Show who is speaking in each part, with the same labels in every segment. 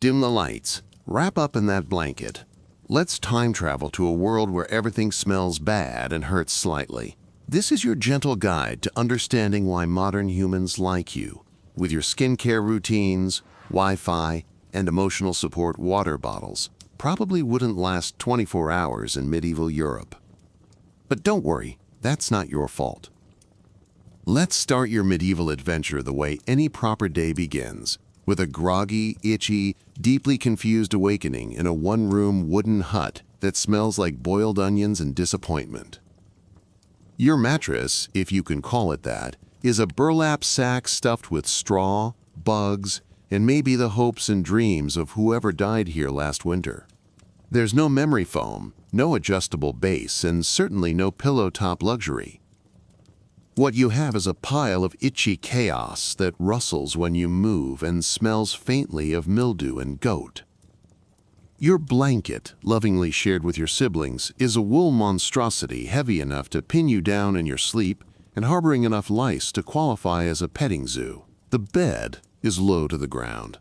Speaker 1: Dim the lights. Wrap up in that blanket. Let's time travel to a world where everything smells bad and hurts slightly. This is your gentle guide to understanding why modern humans like you, with your skincare routines, Wi-Fi, and emotional support water bottles. Probably wouldn't last 24 hours in medieval Europe. But don't worry, that's not your fault. Let's start your medieval adventure the way any proper day begins, with a groggy, itchy, deeply confused awakening in a one-room wooden hut that smells like boiled onions and disappointment. Your mattress, if you can call it that, is a burlap sack stuffed with straw, bugs, and maybe the hopes and dreams of whoever died here last winter. There's no memory foam, no adjustable base, and certainly no pillow top luxury. What you have is a pile of itchy chaos that rustles when you move and smells faintly of mildew and goat. Your blanket, lovingly shared with your siblings, is a wool monstrosity heavy enough to pin you down in your sleep and harboring enough lice to qualify as a petting zoo. The bed is low to the ground.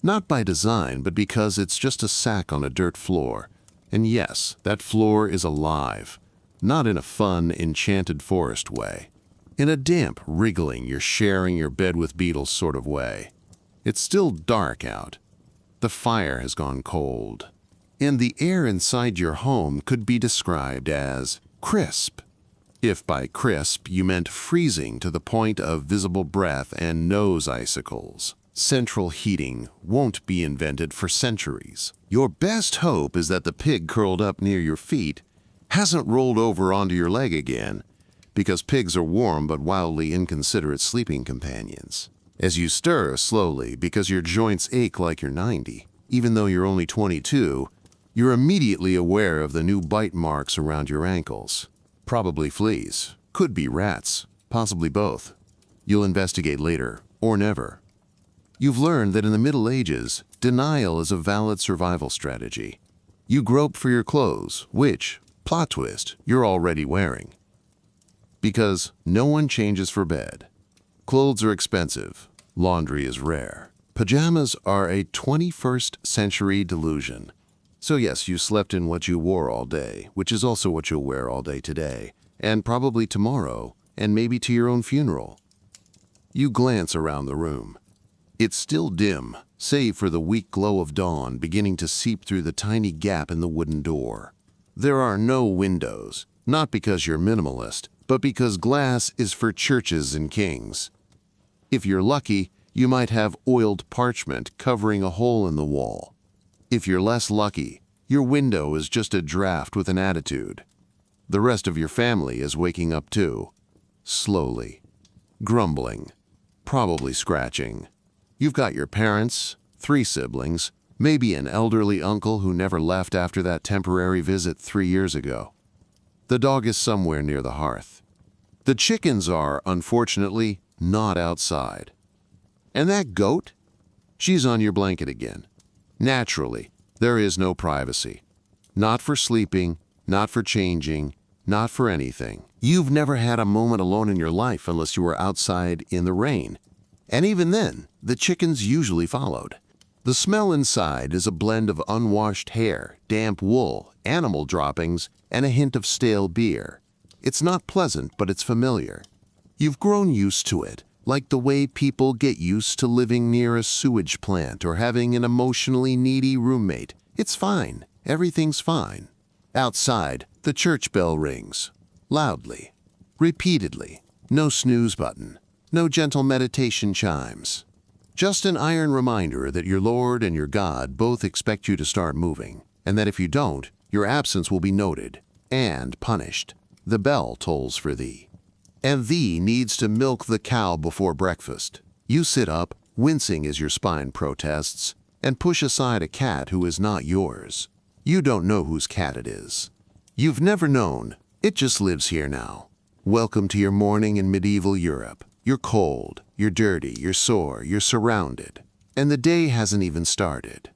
Speaker 1: Not by design, but because it's just a sack on a dirt floor. And yes, that floor is alive. Not in a fun, enchanted forest way. In a damp, wriggling, you're sharing your bed with beetles sort of way. It's still dark out. The fire has gone cold. And the air inside your home could be described as crisp. If by crisp you meant freezing to the point of visible breath and nose icicles. Central heating won't be invented for centuries. Your best hope is that the pig curled up near your feet hasn't rolled over onto your leg again, because pigs are warm but wildly inconsiderate sleeping companions. As you stir slowly because your joints ache like you're 90, even though you're only 22, you're immediately aware of the new bite marks around your ankles. Probably fleas, could be rats, possibly both. You'll investigate later, or never. You've learned that in the Middle Ages, denial is a valid survival strategy. You grope for your clothes, which, plot twist, you're already wearing. Because no one changes for bed. Clothes are expensive. Laundry is rare. Pajamas are a 21st century delusion. So yes, you slept in what you wore all day, which is also what you'll wear all day today, and probably tomorrow, and maybe to your own funeral. You glance around the room. It's still dim, save for the weak glow of dawn beginning to seep through the tiny gap in the wooden door. There are no windows, not because you're minimalist, but because glass is for churches and kings. If you're lucky, you might have oiled parchment covering a hole in the wall. If you're less lucky, your window is just a draft with an attitude. The rest of your family is waking up too, slowly, grumbling, probably scratching. You've got your parents, 3 siblings, maybe an elderly uncle who never left after that temporary visit 3 years ago. The dog is somewhere near the hearth. The chickens are, unfortunately, not outside. And that goat? She's on your blanket again. Naturally, there is no privacy. Not for sleeping, not for changing, not for anything. You've never had a moment alone in your life unless you were outside in the rain. And even then, the chickens usually followed. The smell inside is a blend of unwashed hair, damp wool, animal droppings, and a hint of stale beer. It's not pleasant, but it's familiar. You've grown used to it, like the way people get used to living near a sewage plant or having an emotionally needy roommate. It's fine. Everything's fine. Outside, the church bell rings. Loudly. Repeatedly. No snooze button. No gentle meditation chimes. Just an iron reminder that your Lord and your God both expect you to start moving, and that if you don't, your absence will be noted and punished. The bell tolls for thee. And thee needs to milk the cow before breakfast. You sit up, wincing as your spine protests, and push aside a cat who is not yours. You don't know whose cat it is. You've never known. It just lives here now. Welcome to your morning in medieval Europe. You're cold, you're dirty, you're sore, you're surrounded. And the day hasn't even started.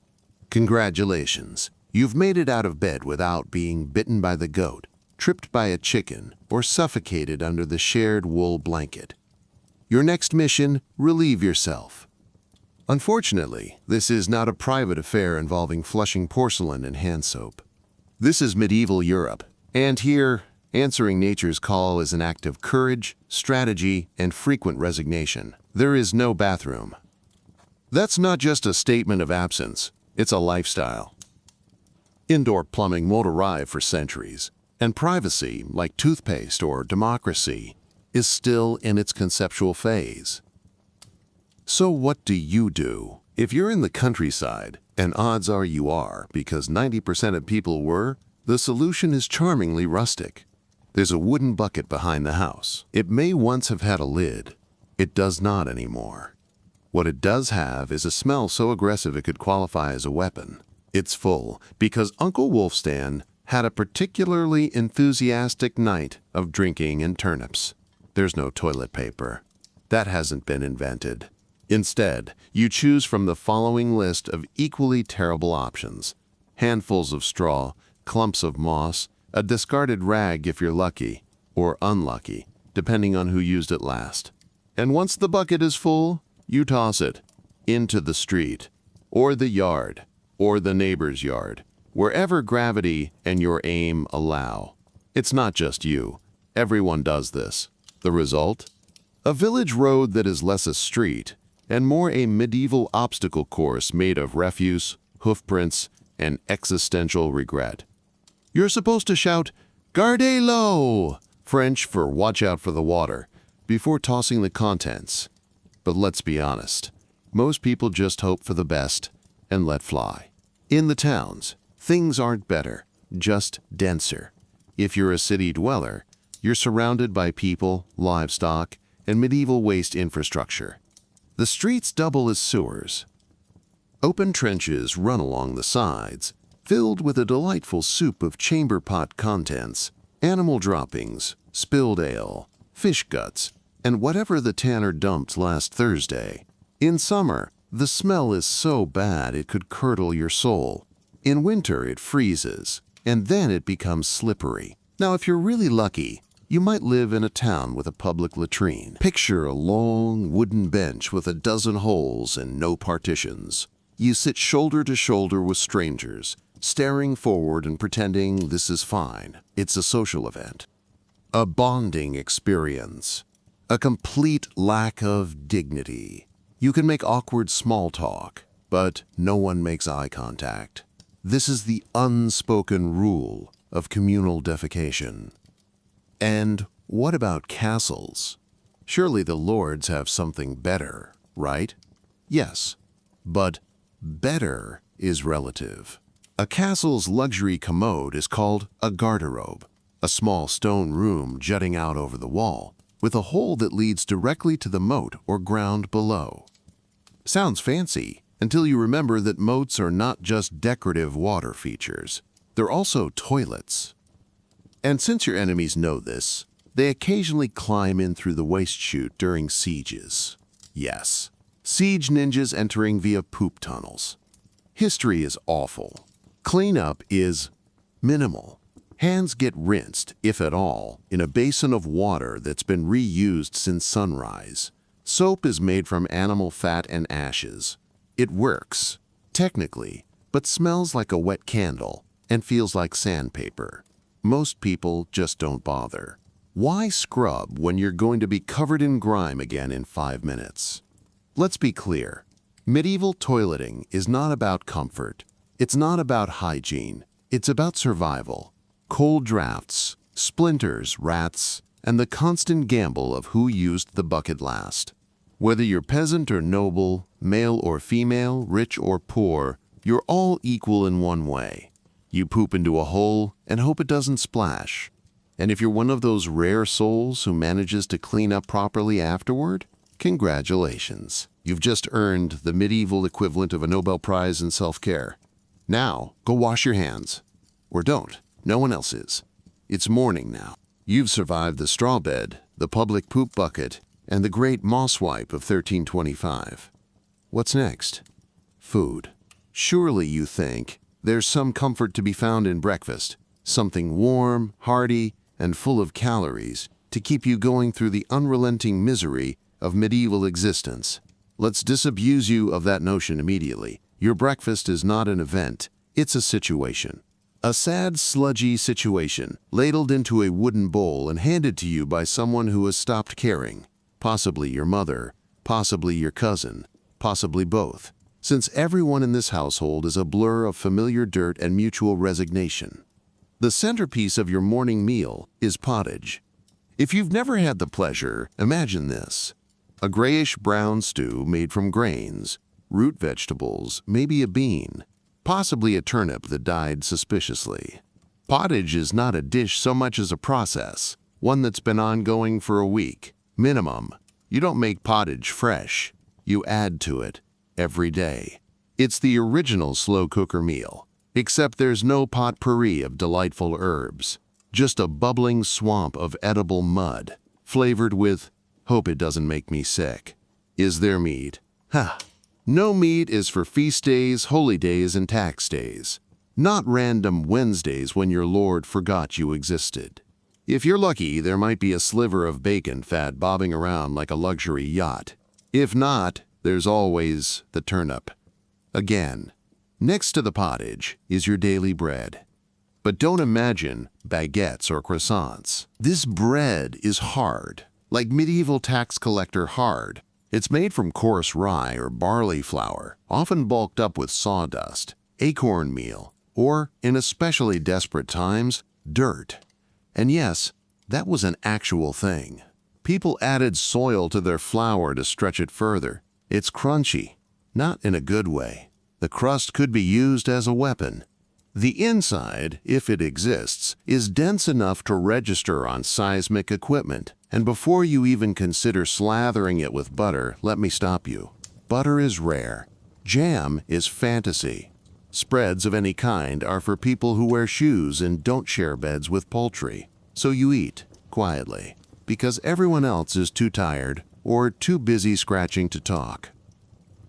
Speaker 1: Congratulations. You've made it out of bed without being bitten by the goat, tripped by a chicken, or suffocated under the shared wool blanket. Your next mission, relieve yourself. Unfortunately, this is not a private affair involving flushing porcelain and hand soap. This is medieval Europe, and here, answering nature's call is an act of courage, strategy, and frequent resignation. There is no bathroom. That's not just a statement of absence, it's a lifestyle. Indoor plumbing won't arrive for centuries, and privacy, like toothpaste or democracy, is still in its conceptual phase. So what do you do? If you're in the countryside, and odds are you are because 90% of people were, the solution is charmingly rustic. There's a wooden bucket behind the house. It may once have had a lid. It does not anymore. What it does have is a smell so aggressive it could qualify as a weapon. It's full because Uncle Wolfstan had a particularly enthusiastic night of drinking and turnips. There's no toilet paper. That hasn't been invented. Instead, you choose from the following list of equally terrible options: handfuls of straw, clumps of moss, a discarded rag if you're lucky, or unlucky, depending on who used it last. And once the bucket is full, you toss it into the street, or the yard, or the neighbor's yard, wherever gravity and your aim allow. It's not just you. Everyone does this. The result? A village road that is less a street and more a medieval obstacle course made of refuse, hoofprints, and existential regret. You're supposed to shout, "Gardez l'eau," French for watch out for the water, before tossing the contents. But let's be honest, most people just hope for the best and let fly. In the towns, things aren't better, just denser. If you're a city dweller, you're surrounded by people, livestock, and medieval waste infrastructure. The streets double as sewers. Open trenches run along the sides, filled with a delightful soup of chamber pot contents, animal droppings, spilled ale, fish guts, and whatever the tanner dumped last Thursday. In summer, the smell is so bad it could curdle your soul. In winter, it freezes, and then it becomes slippery. Now, if you're really lucky, you might live in a town with a public latrine. Picture a long wooden bench with a dozen holes and no partitions. You sit shoulder to shoulder with strangers, staring forward and pretending this is fine. It's a social event. A bonding experience. A complete lack of dignity. You can make awkward small talk, but no one makes eye contact. This is the unspoken rule of communal defecation. And what about castles? Surely the lords have something better, right? Yes, but better is relative. A castle's luxury commode is called a garderobe, a small stone room jutting out over the wall, with a hole that leads directly to the moat or ground below. Sounds fancy until you remember that moats are not just decorative water features. They're also toilets. And since your enemies know this, they occasionally climb in through the waste chute during sieges. Yes, siege ninjas entering via poop tunnels. History is awful. Cleanup is minimal. Hands get rinsed, if at all, in a basin of water that's been reused since sunrise. Soap is made from animal fat and ashes. It works, technically, but smells like a wet candle and feels like sandpaper. Most people just don't bother. Why scrub when you're going to be covered in grime again in 5 minutes? Let's be clear. Medieval toileting is not about comfort. It's not about hygiene. It's about survival. Cold drafts, splinters, rats, and the constant gamble of who used the bucket last. Whether you're peasant or noble, male or female, rich or poor, you're all equal in one way. You poop into a hole and hope it doesn't splash. And if you're one of those rare souls who manages to clean up properly afterward, congratulations. You've just earned the medieval equivalent of a Nobel Prize in self-care. Now, go wash your hands. Or don't. No one else is. It's morning now. You've survived the straw bed, the public poop bucket, and the great moss wipe of 1325. What's next? Food. Surely you think there's some comfort to be found in breakfast, something warm, hearty, and full of calories to keep you going through the unrelenting misery of medieval existence. let's disabuse you of that notion immediately. Your breakfast is not an event, it's a situation. A sad, sludgy situation, ladled into a wooden bowl and handed to you by someone who has stopped caring. Possibly your mother, possibly your cousin, possibly both, since everyone in this household is a blur of familiar dirt and mutual resignation. The centerpiece of your morning meal is pottage. If you've never had the pleasure, imagine this. A grayish-brown stew made from grains, root vegetables, maybe a bean, possibly a turnip that died suspiciously. Pottage is not a dish so much as a process, one that's been ongoing for a week, minimum. You don't make pottage fresh, you add to it every day. It's the original slow cooker meal, except there's no potpourri of delightful herbs, just a bubbling swamp of edible mud, flavored with, hope it doesn't make me sick. Is there meat? Ha! No meat is for feast days, holy days, and tax days. Not random Wednesdays when your Lord forgot you existed. If you're lucky, there might be a sliver of bacon fat bobbing around like a luxury yacht. If not, there's always the turnip. Again, next to the pottage is your daily bread. But don't imagine baguettes or croissants. This bread is hard, like medieval tax collector hard. It's made from coarse rye or barley flour, often bulked up with sawdust, acorn meal, or, in especially desperate times, dirt. And yes, that was an actual thing. People added soil to their flour to stretch it further. It's crunchy, not in a good way. The crust could be used as a weapon. The inside, if it exists, is dense enough to register on seismic equipment. And before you even consider slathering it with butter, let me stop you. Butter is rare. Jam is fantasy. Spreads of any kind are for people who wear shoes and don't share beds with poultry. So you eat, quietly, because everyone else is too tired or too busy scratching to talk.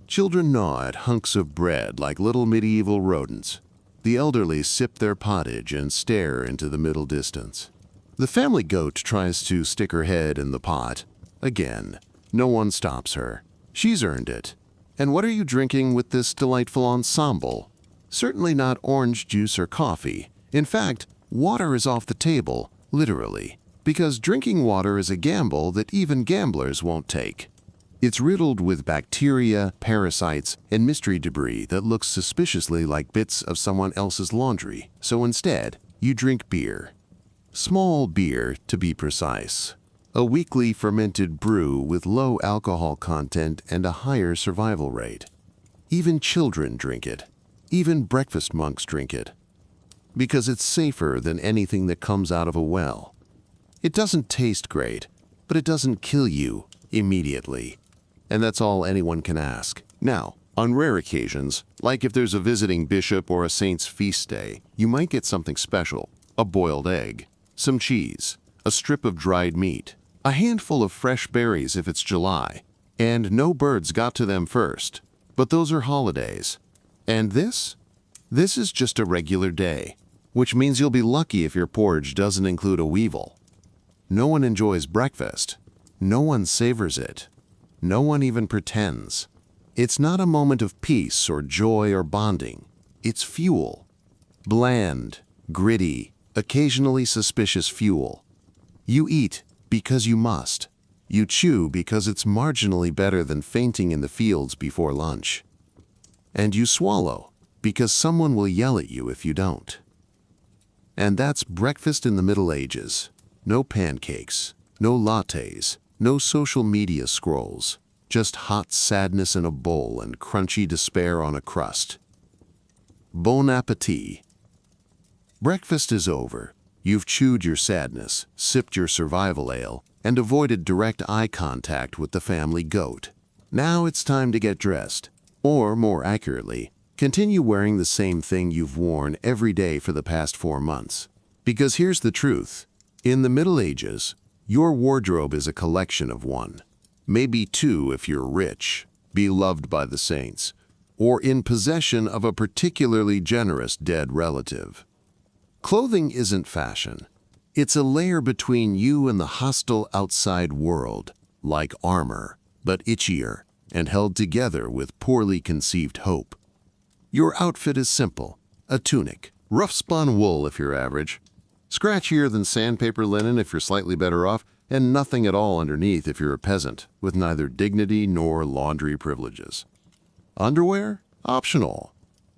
Speaker 1: Children gnaw at hunks of bread like little medieval rodents. The elderly sip their pottage and stare into the middle distance. The family goat tries to stick her head in the pot. Again, no one stops her. She's earned it. And what are you drinking with this delightful ensemble? Certainly not orange juice or coffee. In fact, water is off the table, literally, because drinking water is a gamble that even gamblers won't take. It's riddled with bacteria, parasites, and mystery debris that looks suspiciously like bits of someone else's laundry. So instead, you drink beer. Small beer, to be precise. A weakly fermented brew with low alcohol content and a higher survival rate. Even children drink it. Even breakfast monks drink it. Because it's safer than anything that comes out of a well. It doesn't taste great, but it doesn't kill you immediately. And that's all anyone can ask. Now, on rare occasions, like if there's a visiting bishop or a saint's feast day, you might get something special. A boiled egg, some cheese, a strip of dried meat, a handful of fresh berries if it's July, and no birds got to them first. But those are holidays. And this? This is just a regular day, which means you'll be lucky if your porridge doesn't include a weevil. No one enjoys breakfast. No one savors it. No one even pretends. It's not a moment of peace or joy or bonding. It's fuel. Bland, gritty, occasionally suspicious fuel. You eat because you must. You chew because it's marginally better than fainting in the fields before lunch. And you swallow because someone will yell at you if you don't. And that's breakfast in the Middle Ages. No pancakes, no lattes, no social media scrolls, just hot sadness in a bowl and crunchy despair on a crust. Bon appétit. Breakfast is over. You've chewed your sadness, sipped your survival ale, and avoided direct eye contact with the family goat. Now it's time to get dressed. Or, more accurately, continue wearing the same thing you've worn every day for the past 4 months. Because here's the truth. In the Middle Ages, your wardrobe is a collection of one. Maybe 2 if you're rich, beloved by the saints, or in possession of a particularly generous dead relative. Clothing isn't fashion. It's a layer between you and the hostile outside world, like armor, but itchier. and held together with poorly conceived hope. Your outfit is simple: a tunic, rough-spun wool if you're average, scratchier than sandpaper linen if you're slightly better off, and nothing at all underneath if you're a peasant, with neither dignity nor laundry privileges. Underwear? Optional,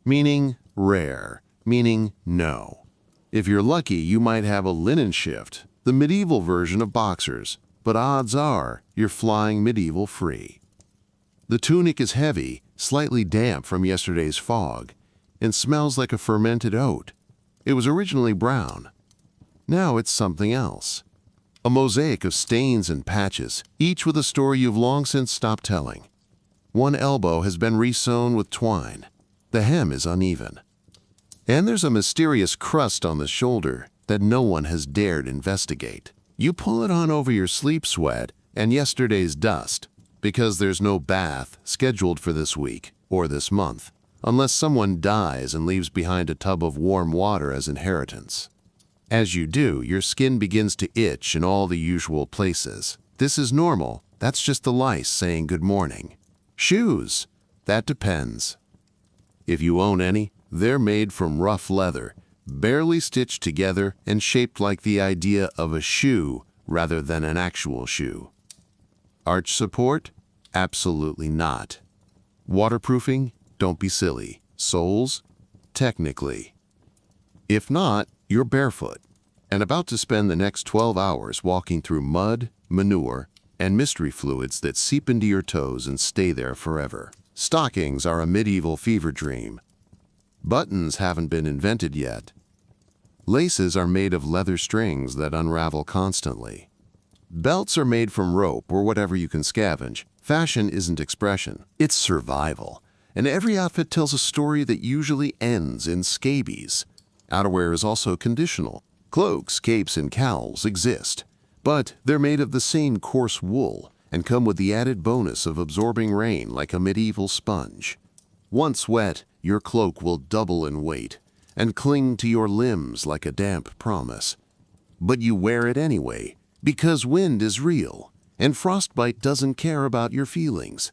Speaker 1: meaning rare, meaning no. If you're lucky, you might have a linen shift, the medieval version of boxers, but odds are you're flying medieval free. The tunic is heavy, slightly damp from yesterday's fog, and smells like a fermented oat. It was originally brown. Now it's something else. A mosaic of stains and patches, each with a story you've long since stopped telling. One elbow has been resewn with twine. The hem is uneven. And there's a mysterious crust on the shoulder that no one has dared investigate. You pull it on over your sleep sweat and yesterday's dust, because there's no bath scheduled for this week or this month, unless someone dies and leaves behind a tub of warm water as inheritance. As you do, your skin begins to itch in all the usual places. This is normal. That's just the lice saying good morning. Shoes? That depends. If you own any, they're made from rough leather, barely stitched together and shaped like the idea of a shoe rather than an actual shoe. Arch support? Absolutely not. Waterproofing? Don't be silly. Soles? Technically. If not, you're barefoot and about to spend the next 12 hours walking through mud, manure, and mystery fluids that seep into your toes and stay there forever. Stockings are a medieval fever dream. Buttons haven't been invented yet. Laces are made of leather strings that unravel constantly. Belts are made from rope or whatever you can scavenge. Fashion isn't expression, it's survival. And every outfit tells a story that usually ends in scabies. Outerwear is also conditional. Cloaks, capes, and cowls exist, but they're made of the same coarse wool and come with the added bonus of absorbing rain like a medieval sponge. Once wet, your cloak will double in weight and cling to your limbs like a damp promise. But you wear it anyway, because wind is real, and frostbite doesn't care about your feelings.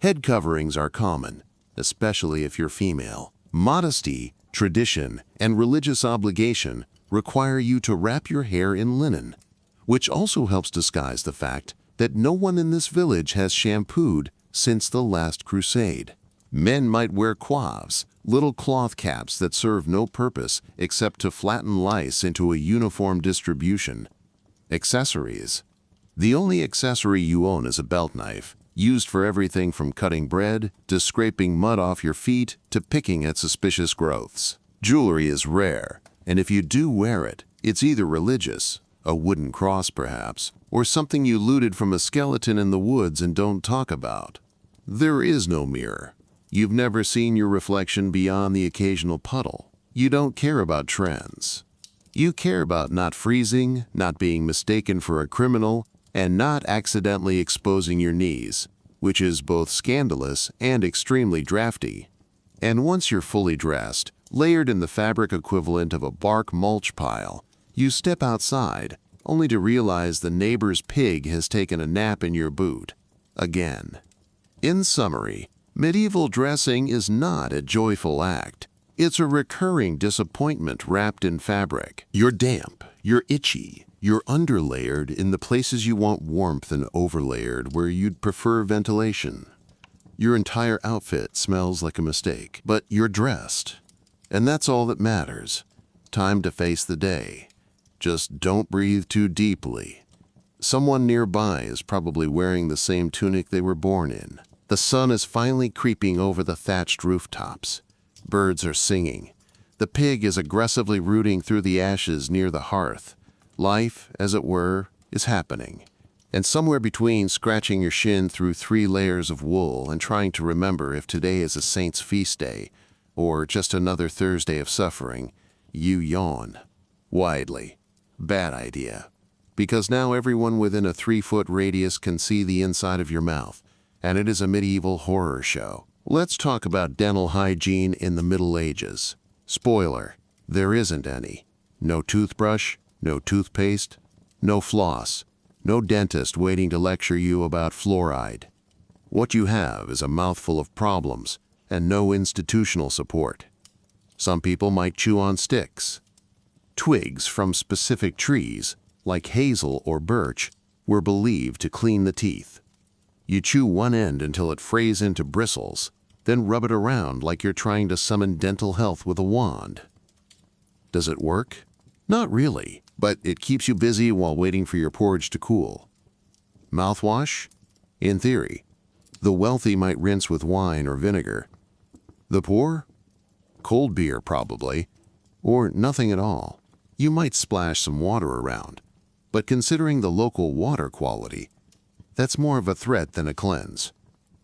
Speaker 1: Head coverings are common, especially if you're female. Modesty, tradition, and religious obligation require you to wrap your hair in linen, which also helps disguise the fact that no one in this village has shampooed since the last crusade. Men might wear coiffes, little cloth caps that serve no purpose except to flatten lice into a uniform distribution. Accessories. The only accessory you own is a belt knife, used for everything from cutting bread to scraping mud off your feet to picking at suspicious growths. Jewelry is rare, and if you do wear it, it's either religious, a wooden cross perhaps, or something you looted from a skeleton in the woods and don't talk about. There is no mirror. You've never seen your reflection beyond the occasional puddle. You don't care about trends. You care about not freezing, not being mistaken for a criminal, and not accidentally exposing your knees, which is both scandalous and extremely drafty. And once you're fully dressed, layered in the fabric equivalent of a bark mulch pile, you step outside, only to realize the neighbor's pig has taken a nap in your boot. Again. In summary, medieval dressing is not a joyful act. It's a recurring disappointment wrapped in fabric. You're damp, you're itchy, you're underlayered in the places you want warmth and overlayered where you'd prefer ventilation. Your entire outfit smells like a mistake, but you're dressed. And that's all that matters. Time to face the day. Just don't breathe too deeply. Someone nearby is probably wearing the same tunic they were born in. The sun is finally creeping over the thatched rooftops. Birds are singing. The pig is aggressively rooting through the ashes near the hearth. Life, as it were, is happening. And somewhere between scratching your shin through 3 layers of wool and trying to remember if today is a saint's feast day or just another Thursday of suffering, you yawn. Widely. Bad idea. Because now everyone within a 3-foot radius can see the inside of your mouth, and it is a medieval horror show. Let's talk about dental hygiene in the Middle Ages. Spoiler, there isn't any. No toothbrush, no toothpaste, no floss, no dentist waiting to lecture you about fluoride. What you have is a mouthful of problems and no institutional support. Some people might chew on sticks. Twigs from specific trees, like hazel or birch, were believed to clean the teeth. You chew one end until it frays into bristles, then rub it around like you're trying to summon dental health with a wand. Does it work? Not really, but it keeps you busy while waiting for your porridge to cool. Mouthwash? In theory. The wealthy might rinse with wine or vinegar. The poor? Cold beer, probably. Or nothing at all. You might splash some water around. But considering the local water quality, that's more of a threat than a cleanse.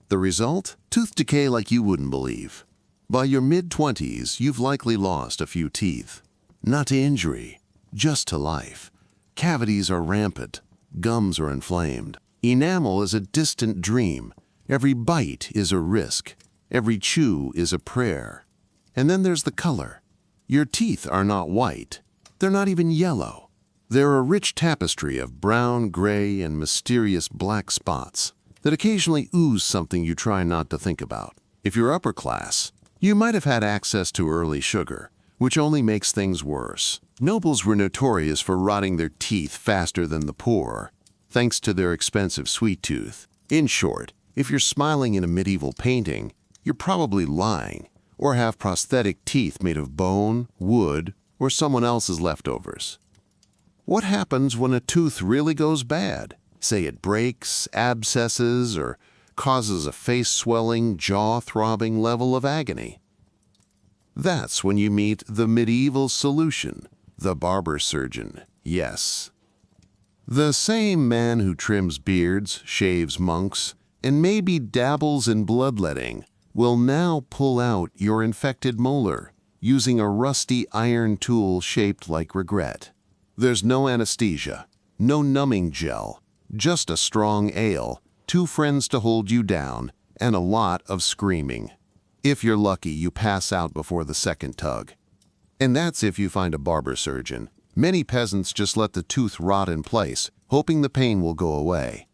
Speaker 1: The result? Tooth decay like you wouldn't believe. By your mid-20s, you've likely lost a few teeth. Not to injury, just to life. Cavities are rampant. Gums are inflamed. Enamel is a distant dream. Every bite is a risk. Every chew is a prayer. And then there's the color. Your teeth are not white. They're not even yellow. They're a rich tapestry of brown, gray, and mysterious black spots that occasionally ooze something you try not to think about. If you're upper class, you might have had access to early sugar, which only makes things worse. Nobles were notorious for rotting their teeth faster than the poor, thanks to their expensive sweet tooth. In short, if you're smiling in a medieval painting, you're probably lying, or have prosthetic teeth made of bone, wood, or someone else's leftovers. What happens when a tooth really goes bad? Say it breaks, abscesses, or causes a face-swelling, jaw-throbbing level of agony. That's when you meet the medieval solution, the barber surgeon, yes. The same man who trims beards, shaves monks, and maybe dabbles in bloodletting will now pull out your infected molar using a rusty iron tool shaped like regret. There's no anesthesia, no numbing gel, just a strong ale, 2 friends to hold you down, and a lot of screaming. If you're lucky, you pass out before the second tug. And that's if you find a barber surgeon. Many peasants just let the tooth rot in place, hoping the pain will go away.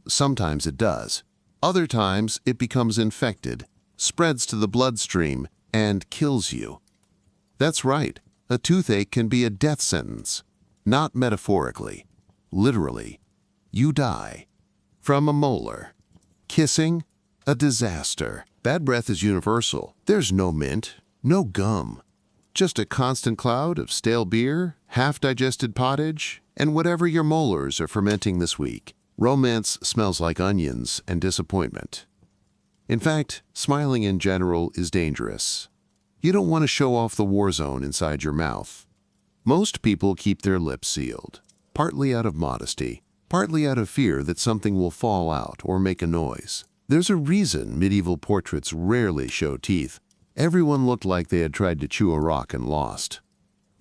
Speaker 1: Sometimes it does. Other times it becomes infected, spreads to the bloodstream, and kills you. That's right, a toothache can be a death sentence. Not metaphorically, literally. You die. From a molar. Kissing? A disaster. Bad breath is universal. There's no mint, no gum. Just a constant cloud of stale beer, half-digested pottage, and whatever your molars are fermenting this week. Romance smells like onions and disappointment. In fact, smiling in general is dangerous. You don't want to show off the war zone inside your mouth. Most people keep their lips sealed, partly out of modesty, partly out of fear that something will fall out or make a noise. There's a reason medieval portraits rarely show teeth. Everyone looked like they had tried to chew a rock and lost.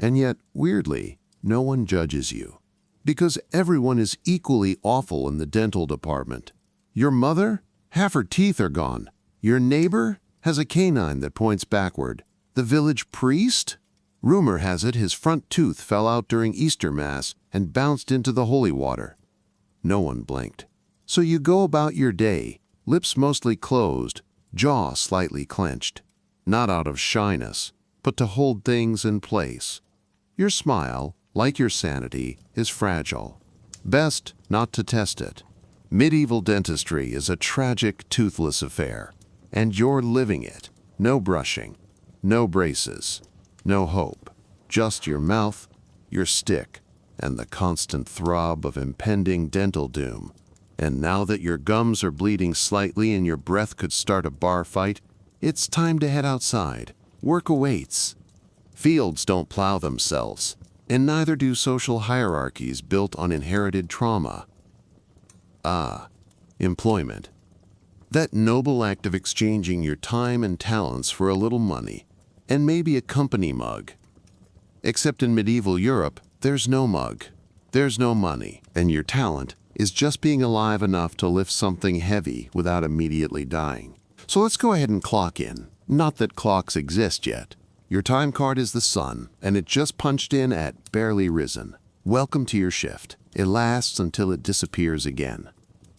Speaker 1: And yet, weirdly, no one judges you. Because everyone is equally awful in the dental department. Your mother? Half her teeth are gone. Your neighbor has a canine that points backward. The village priest? Rumor has it his front tooth fell out during Easter Mass and bounced into the holy water. No one blinked. So you go about your day, lips mostly closed, jaw slightly clenched. Not out of shyness, but to hold things in place. Your smile, like your sanity, is fragile. Best not to test it. Medieval dentistry is a tragic, toothless affair, and you're living it. No brushing, no braces, no hope. Just your mouth, your stick, and the constant throb of impending dental doom. And now that your gums are bleeding slightly and your breath could start a bar fight, it's time to head outside. Work awaits. Fields don't plow themselves, and neither do social hierarchies built on inherited trauma. Employment. That noble act of exchanging your time and talents for a little money, and maybe a company mug. Except in medieval Europe, there's no mug, there's no money, and your talent is just being alive enough to lift something heavy without immediately dying. So let's go ahead and clock in. Not that clocks exist yet. Your time card is the sun, and it just punched in at barely risen. Welcome to your shift. It lasts until it disappears again.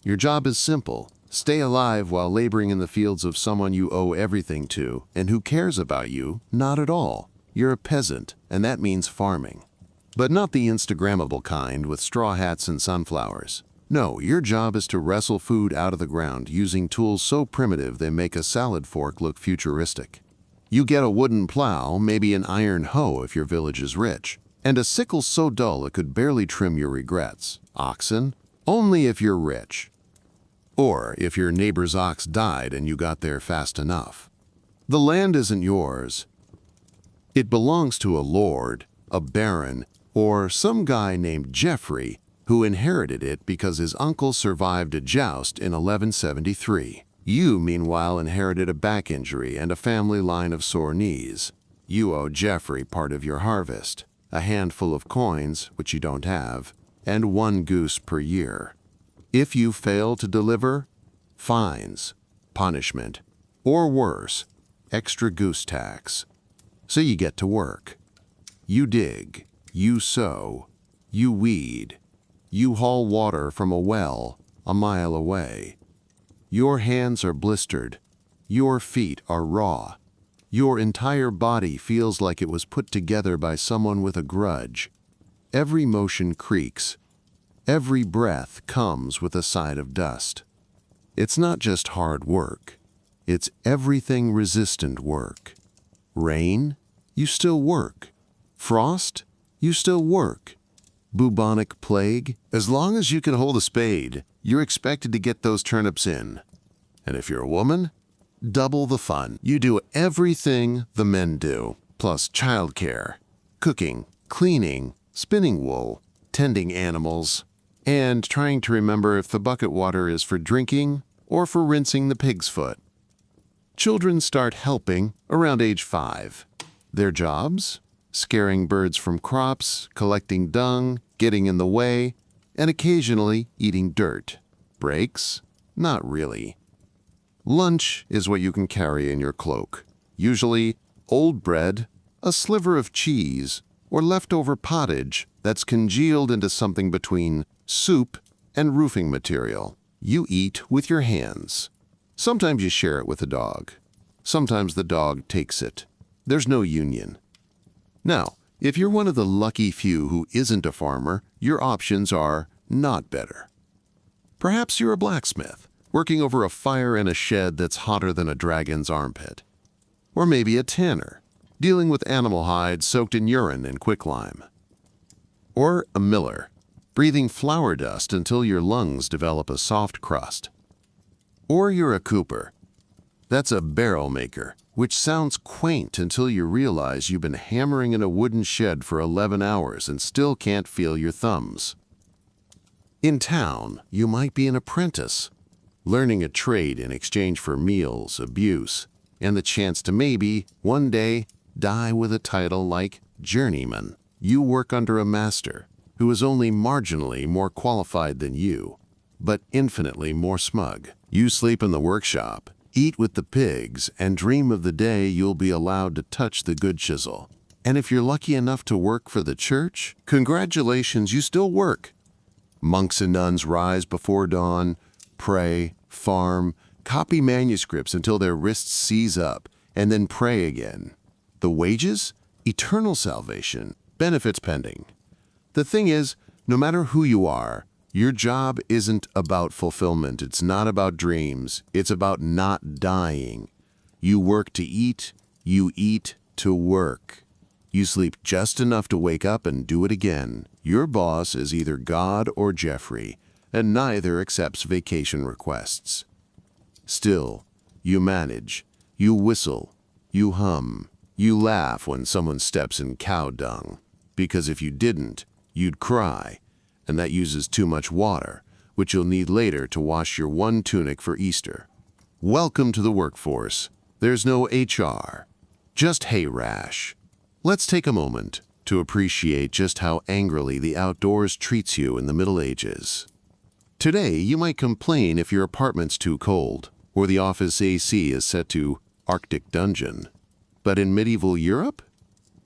Speaker 1: Your job is simple. Stay alive while laboring in the fields of someone you owe everything to and who cares about you? Not at all. You're a peasant, and that means farming. But not the Instagrammable kind with straw hats and sunflowers. No, your job is to wrestle food out of the ground using tools so primitive they make a salad fork look futuristic. You get a wooden plow, maybe an iron hoe if your village is rich, and a sickle so dull it could barely trim your regrets. Oxen? Only if you're rich. Or if your neighbor's ox died and you got there fast enough. The land isn't yours. It belongs to a lord, a baron, or some guy named Geoffrey who inherited it because his uncle survived a joust in 1173. You, meanwhile, inherited a back injury and a family line of sore knees. You owe Geoffrey part of your harvest, a handful of coins, which you don't have, and 1 goose per year. If you fail to deliver, fines, punishment, or worse, extra goose tax. So you get to work. You dig, you sow, you weed, you haul water from a well a mile away. Your hands are blistered, your feet are raw. Your entire body feels like it was put together by someone with a grudge. Every motion creaks. Every breath comes with a side of dust. It's not just hard work. It's everything-resistant work. Rain? You still work. Frost? You still work. Bubonic plague? As long as you can hold a spade, you're expected to get those turnips in. And if you're a woman, double the fun. You do everything the men do, plus childcare, cooking, cleaning, spinning wool, tending animals, and trying to remember if the bucket water is for drinking or for rinsing the pig's foot. Children start helping around age 5. Their jobs? Scaring birds from crops, collecting dung, getting in the way, and occasionally eating dirt. Breaks? Not really. Lunch is what you can carry in your cloak. Usually old bread, a sliver of cheese, or leftover pottage that's congealed into something between soup and roofing material. You eat with your hands. Sometimes you share it with a dog. Sometimes the dog takes it. There's no union. Now, if you're one of the lucky few who isn't a farmer, your options are not better. Perhaps you're a blacksmith, working over a fire in a shed that's hotter than a dragon's armpit. Or maybe a tanner, dealing with animal hides soaked in urine and quicklime. Or a miller, breathing flour dust until your lungs develop a soft crust. Or you're a cooper. That's a barrel maker, which sounds quaint until you realize you've been hammering in a wooden shed for 11 hours and still can't feel your thumbs. In town, you might be an apprentice, learning a trade in exchange for meals, abuse, and the chance to maybe, one day, die with a title like journeyman. You work under a master who is only marginally more qualified than you, but infinitely more smug. You sleep in the workshop, eat with the pigs, and dream of the day you'll be allowed to touch the good chisel. And if you're lucky enough to work for the church, congratulations, you still work. Monks and nuns rise before dawn, pray, farm, copy manuscripts until their wrists seize up, and then pray again. The wages? Eternal salvation, benefits pending. The thing is, no matter who you are, your job isn't about fulfillment. It's not about dreams. It's about not dying. You work to eat. You eat to work. You sleep just enough to wake up and do it again. Your boss is either God or Geoffrey, and neither accepts vacation requests. Still, you manage. You whistle. You hum. You laugh when someone steps in cow dung. Because if you didn't, you'd cry. And that uses too much water, which you'll need later to wash your one tunic for Easter. Welcome to the workforce. There's no HR, just hay rash. Let's take a moment to appreciate just how angrily the outdoors treats you in the Middle Ages. Today, you might complain if your apartment's too cold, or the office AC is set to Arctic Dungeon. But in medieval Europe,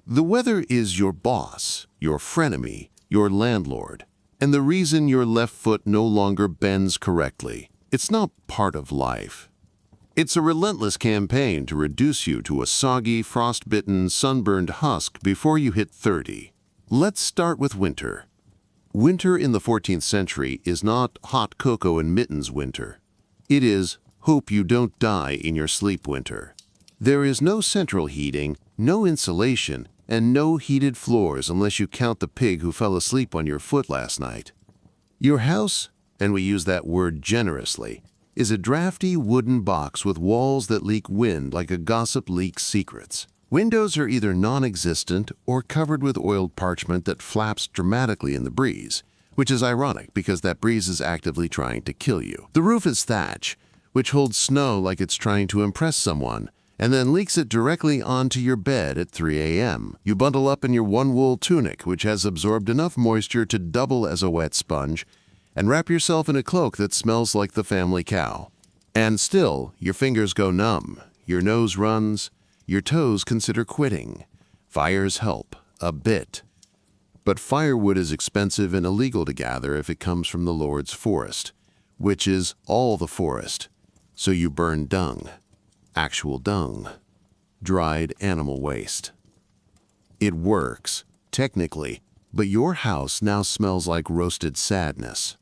Speaker 1: the weather is your boss, your frenemy, your landlord, and the reason your left foot no longer bends correctly. It's not part of life. It's a relentless campaign to reduce you to a soggy, frost-bitten, sunburned husk before you hit 30. Let's start with winter. Winter in the 14th century is not hot cocoa and mittens winter. It is hope you don't die in your sleep winter. There is no central heating, no insulation, and no heated floors unless you count the pig who fell asleep on your foot last night. Your house, and we use that word generously, is a drafty wooden box with walls that leak wind like a gossip leaks secrets. Windows are either non-existent or covered with oiled parchment that flaps dramatically in the breeze, which is ironic because that breeze is actively trying to kill you. The roof is thatch, which holds snow like it's trying to impress someone, and then leaks it directly onto your bed at 3 a.m. You bundle up in your one-wool tunic, which has absorbed enough moisture to double as a wet sponge, and wrap yourself in a cloak that smells like the family cow. And still, your fingers go numb, your nose runs, your toes consider quitting. Fires help, a bit. But firewood is expensive and illegal to gather if it comes from the Lord's forest, which is all the forest. So you burn dung. Actual dung. Dried animal waste. It works, technically, but your house now smells like roasted sadness.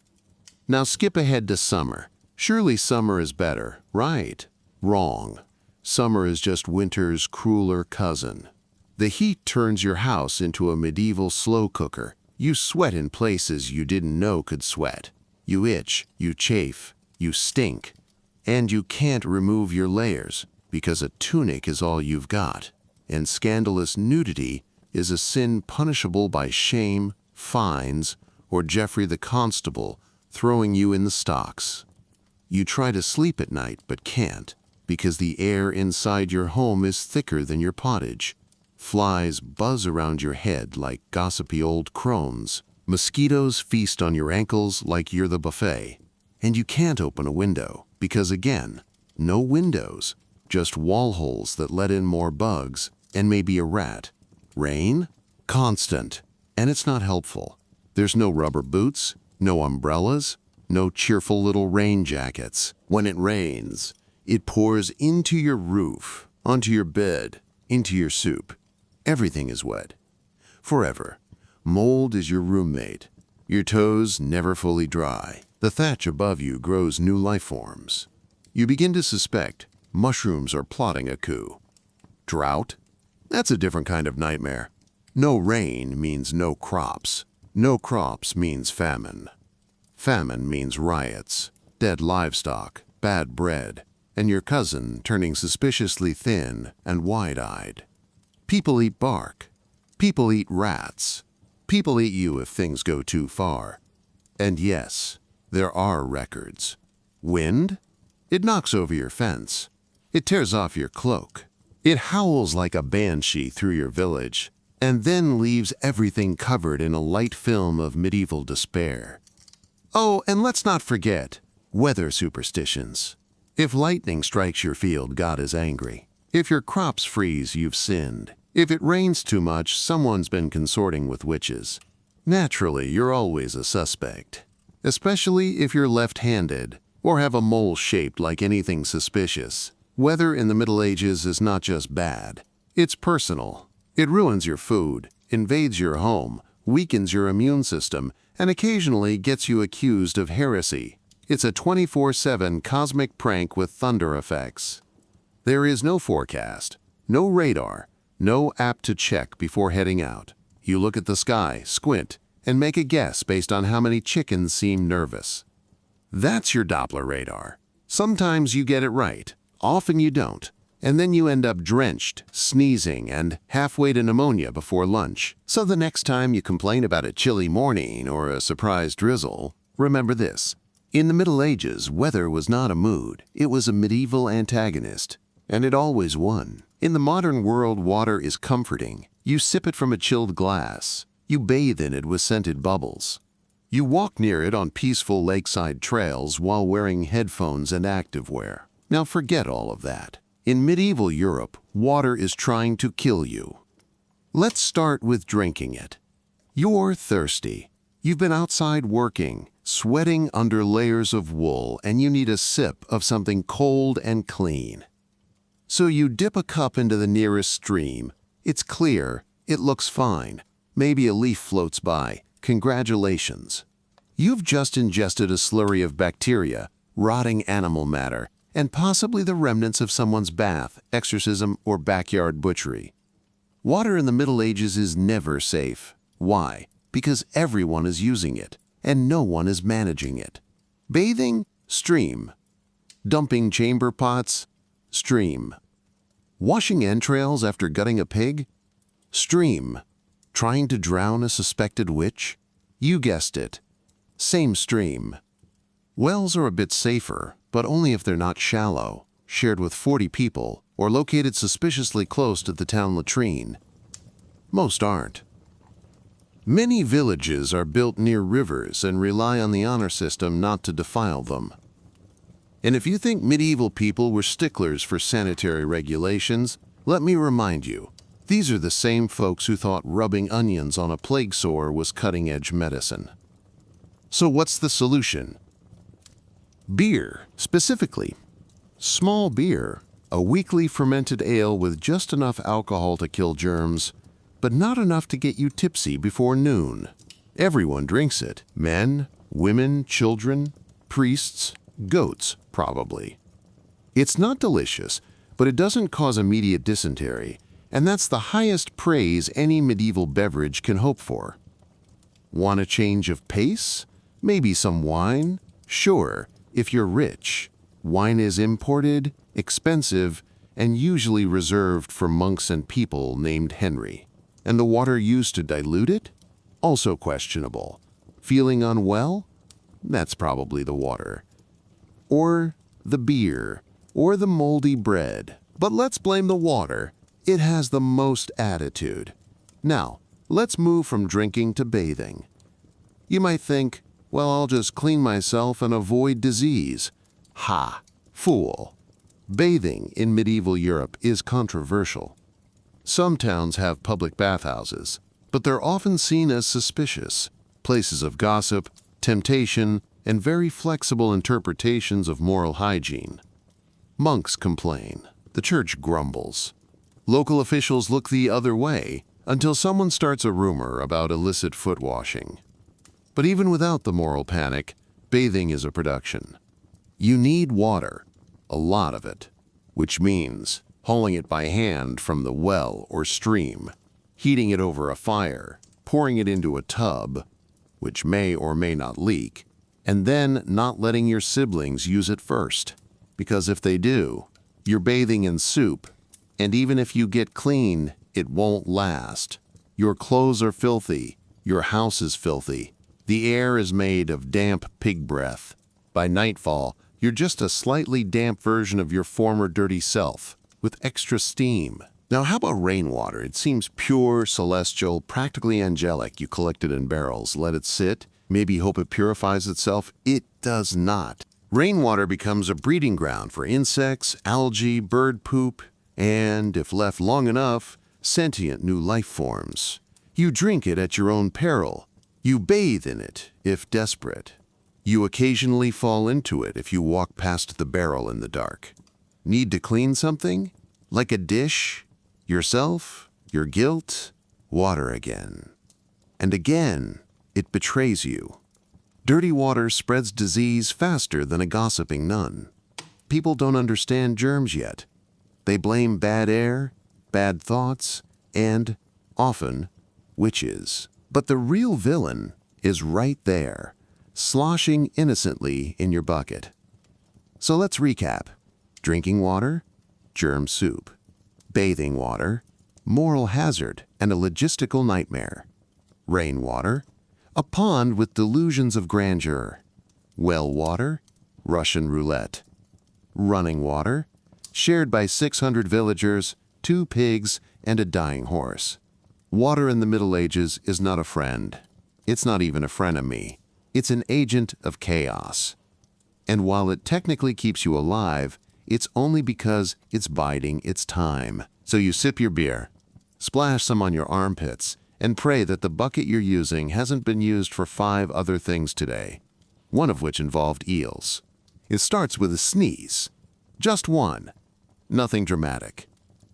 Speaker 1: Now skip ahead to summer. Surely summer is better, right? Wrong. Summer is just winter's crueler cousin. The heat turns your house into a medieval slow cooker. You sweat in places you didn't know could sweat. You itch, you chafe, you stink. And you can't remove your layers because a tunic is all you've got. And scandalous nudity is a sin punishable by shame, fines, or Geoffrey the Constable throwing you in the stocks. You try to sleep at night but can't because the air inside your home is thicker than your pottage. Flies buzz around your head like gossipy old crones. Mosquitoes feast on your ankles like you're the buffet. And you can't open a window because, again, no windows, just wall holes that let in more bugs and maybe a rat. Rain? Constant. And it's not helpful. There's no rubber boots, no umbrellas, no cheerful little rain jackets. When it rains, it pours into your roof, onto your bed, into your soup. Everything is wet. Forever. Mold is your roommate. Your toes never fully dry. The thatch above you grows new life forms. You begin to suspect mushrooms are plotting a coup. Drought? That's a different kind of nightmare. No rain means no crops. No crops means famine. Famine means riots, dead livestock, bad bread, and your cousin turning suspiciously thin and wide-eyed. People eat bark. People eat rats. People eat you if things go too far. And yes, there are records. Wind? It knocks over your fence. It tears off your cloak. It howls like a banshee through your village, and then leaves everything covered in a light film of medieval despair. Oh, and let's not forget weather superstitions. If lightning strikes your field, God is angry. If your crops freeze, you've sinned. If it rains too much, someone's been consorting with witches. Naturally, you're always a suspect, especially if you're left-handed or have a mole shaped like anything suspicious. Weather in the Middle Ages is not just bad. It's personal. It ruins your food, invades your home, weakens your immune system, and occasionally gets you accused of heresy. It's a 24/7 cosmic prank with thunder effects. There is no forecast, no radar, no app to check before heading out. You look at the sky, squint, and make a guess based on how many chickens seem nervous. That's your Doppler radar. Sometimes you get it right, often you don't, and then you end up drenched, sneezing, and halfway to pneumonia before lunch. So the next time you complain about a chilly morning or a surprise drizzle, remember this. In the Middle Ages, weather was not a mood, it was a medieval antagonist, and it always won. In the modern world, water is comforting. You sip it from a chilled glass. You bathe in it with scented bubbles. You walk near it on peaceful lakeside trails while wearing headphones and activewear. Now forget all of that. In medieval Europe, water is trying to kill you. Let's start with drinking it. You're thirsty. You've been outside working, sweating under layers of wool, and you need a sip of something cold and clean. So you dip a cup into the nearest stream. It's clear, it looks fine. Maybe a leaf floats by. Congratulations. You've just ingested a slurry of bacteria, rotting animal matter, and possibly the remnants of someone's bath, exorcism, or backyard butchery. Water in the Middle Ages is never safe. Why? Because everyone is using it, and no one is managing it. Bathing? Stream. Dumping chamber pots? Stream. Washing entrails after gutting a pig? Stream. Trying to drown a suspected witch? You guessed it. Same stream. Wells are a bit safer, but only if they're not shallow, shared with 40 people, or located suspiciously close to the town latrine. Most aren't. Many villages are built near rivers and rely on the honor system not to defile them. And if you think medieval people were sticklers for sanitary regulations, let me remind you, these are the same folks who thought rubbing onions on a plague sore was cutting-edge medicine. So what's the solution? Beer, specifically. Small beer, a weakly fermented ale with just enough alcohol to kill germs, but not enough to get you tipsy before noon. Everyone drinks it. Men, women, children, priests, goats, probably. It's not delicious, but it doesn't cause immediate dysentery, and that's the highest praise any medieval beverage can hope for. Want a change of pace? Maybe some wine? Sure, if you're rich. Wine is imported, expensive, and usually reserved for monks and people named Henry. And the water used to dilute it? Also questionable. Feeling unwell? That's probably the water. Or the beer, or the moldy bread. But let's blame the water. It has the most attitude. Now, let's move from drinking to bathing. You might think, well, I'll just clean myself and avoid disease. Ha! Fool! Bathing in medieval Europe is controversial. Some towns have public bathhouses, but they're often seen as suspicious, places of gossip, temptation, and very flexible interpretations of moral hygiene. Monks complain. The church grumbles. Local officials look the other way until someone starts a rumor about illicit foot washing. But even without the moral panic, bathing is a production. You need water, a lot of it, which means hauling it by hand from the well or stream, heating it over a fire, pouring it into a tub, which may or may not leak, and then not letting your siblings use it first. Because if they do, you're bathing in soup, and even if you get clean, it won't last. Your clothes are filthy, your house is filthy, the air is made of damp pig breath. By nightfall, you're just a slightly damp version of your former dirty self, with extra steam. Now how about rainwater? It seems pure, celestial, practically angelic. You collect it in barrels, let it sit, maybe hope it purifies itself. It does not. Rainwater becomes a breeding ground for insects, algae, bird poop, and, if left long enough, sentient new life forms. You drink it at your own peril. You bathe in it, if desperate. You occasionally fall into it if you walk past the barrel in the dark. Need to clean something? Like a dish? Yourself? Your guilt? Water again. And again, it betrays you. Dirty water spreads disease faster than a gossiping nun. People don't understand germs yet. They blame bad air, bad thoughts, and, often, witches. But the real villain is right there, sloshing innocently in your bucket. So let's recap. Drinking water, germ soup. Bathing water, moral hazard and a logistical nightmare. Rainwater, a pond with delusions of grandeur. Well water, Russian roulette. Running water, shared by 600 villagers, 2 pigs, and a dying horse. Water in the Middle Ages is not a friend. It's not even a frenemy. It's an agent of chaos. And while it technically keeps you alive, it's only because it's biding its time. So you sip your beer, splash some on your armpits, and pray that the bucket you're using hasn't been used for 5 other things today, one of which involved eels. It starts with a sneeze. Just one. Nothing dramatic.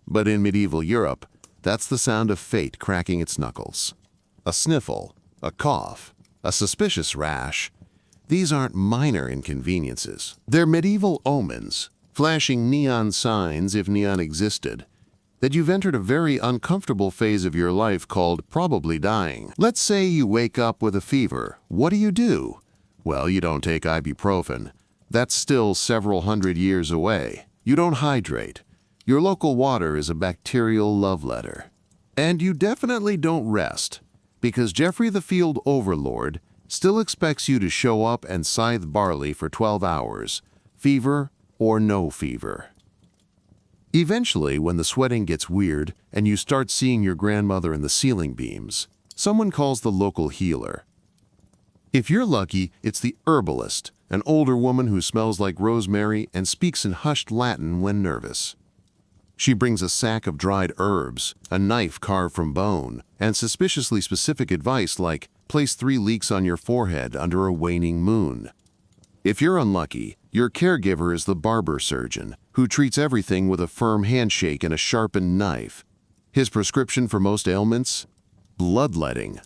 Speaker 1: But in medieval Europe, that's the sound of fate cracking its knuckles. A sniffle, a cough, a suspicious rash. These aren't minor inconveniences. They're medieval omens, flashing neon signs, if neon existed, that you've entered a very uncomfortable phase of your life called probably dying. Let's say you wake up with a fever. What do? Well, you don't take ibuprofen. That's still several hundred years away. You don't hydrate. Your local water is a bacterial love letter. And you definitely don't rest, because Geoffrey the Field Overlord still expects you to show up and scythe barley for 12 hours, fever or no fever. Eventually, when the sweating gets weird and you start seeing your grandmother in the ceiling beams, someone calls the local healer. If you're lucky, it's the herbalist, an older woman who smells like rosemary and speaks in hushed Latin when nervous. She brings a sack of dried herbs, a knife carved from bone, and suspiciously specific advice like place 3 leeks on your forehead under a waning moon. If you're unlucky, your caregiver is the barber surgeon, who treats everything with a firm handshake and a sharpened knife. His prescription for most ailments? Bloodletting.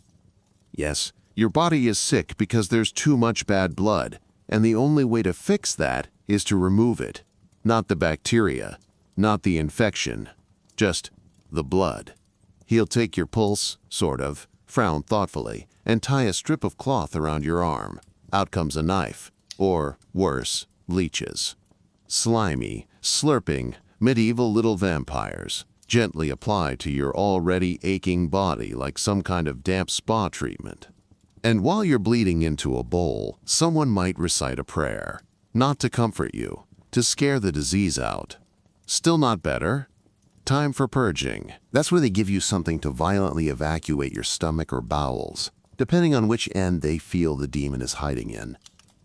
Speaker 1: Yes, your body is sick because there's too much bad blood, and the only way to fix that is to remove it. Not the bacteria, not the infection, just the blood. He'll take your pulse, sort of, frown thoughtfully, and tie a strip of cloth around your arm. Out comes a knife, or, worse, leeches. Slimy, slurping, medieval little vampires, gently applied to your already aching body like some kind of damp spa treatment. And while you're bleeding into a bowl, someone might recite a prayer. Not to comfort you, to scare the disease out. Still not better? Time for purging. That's where they give you something to violently evacuate your stomach or bowels, depending on which end they feel the demon is hiding in.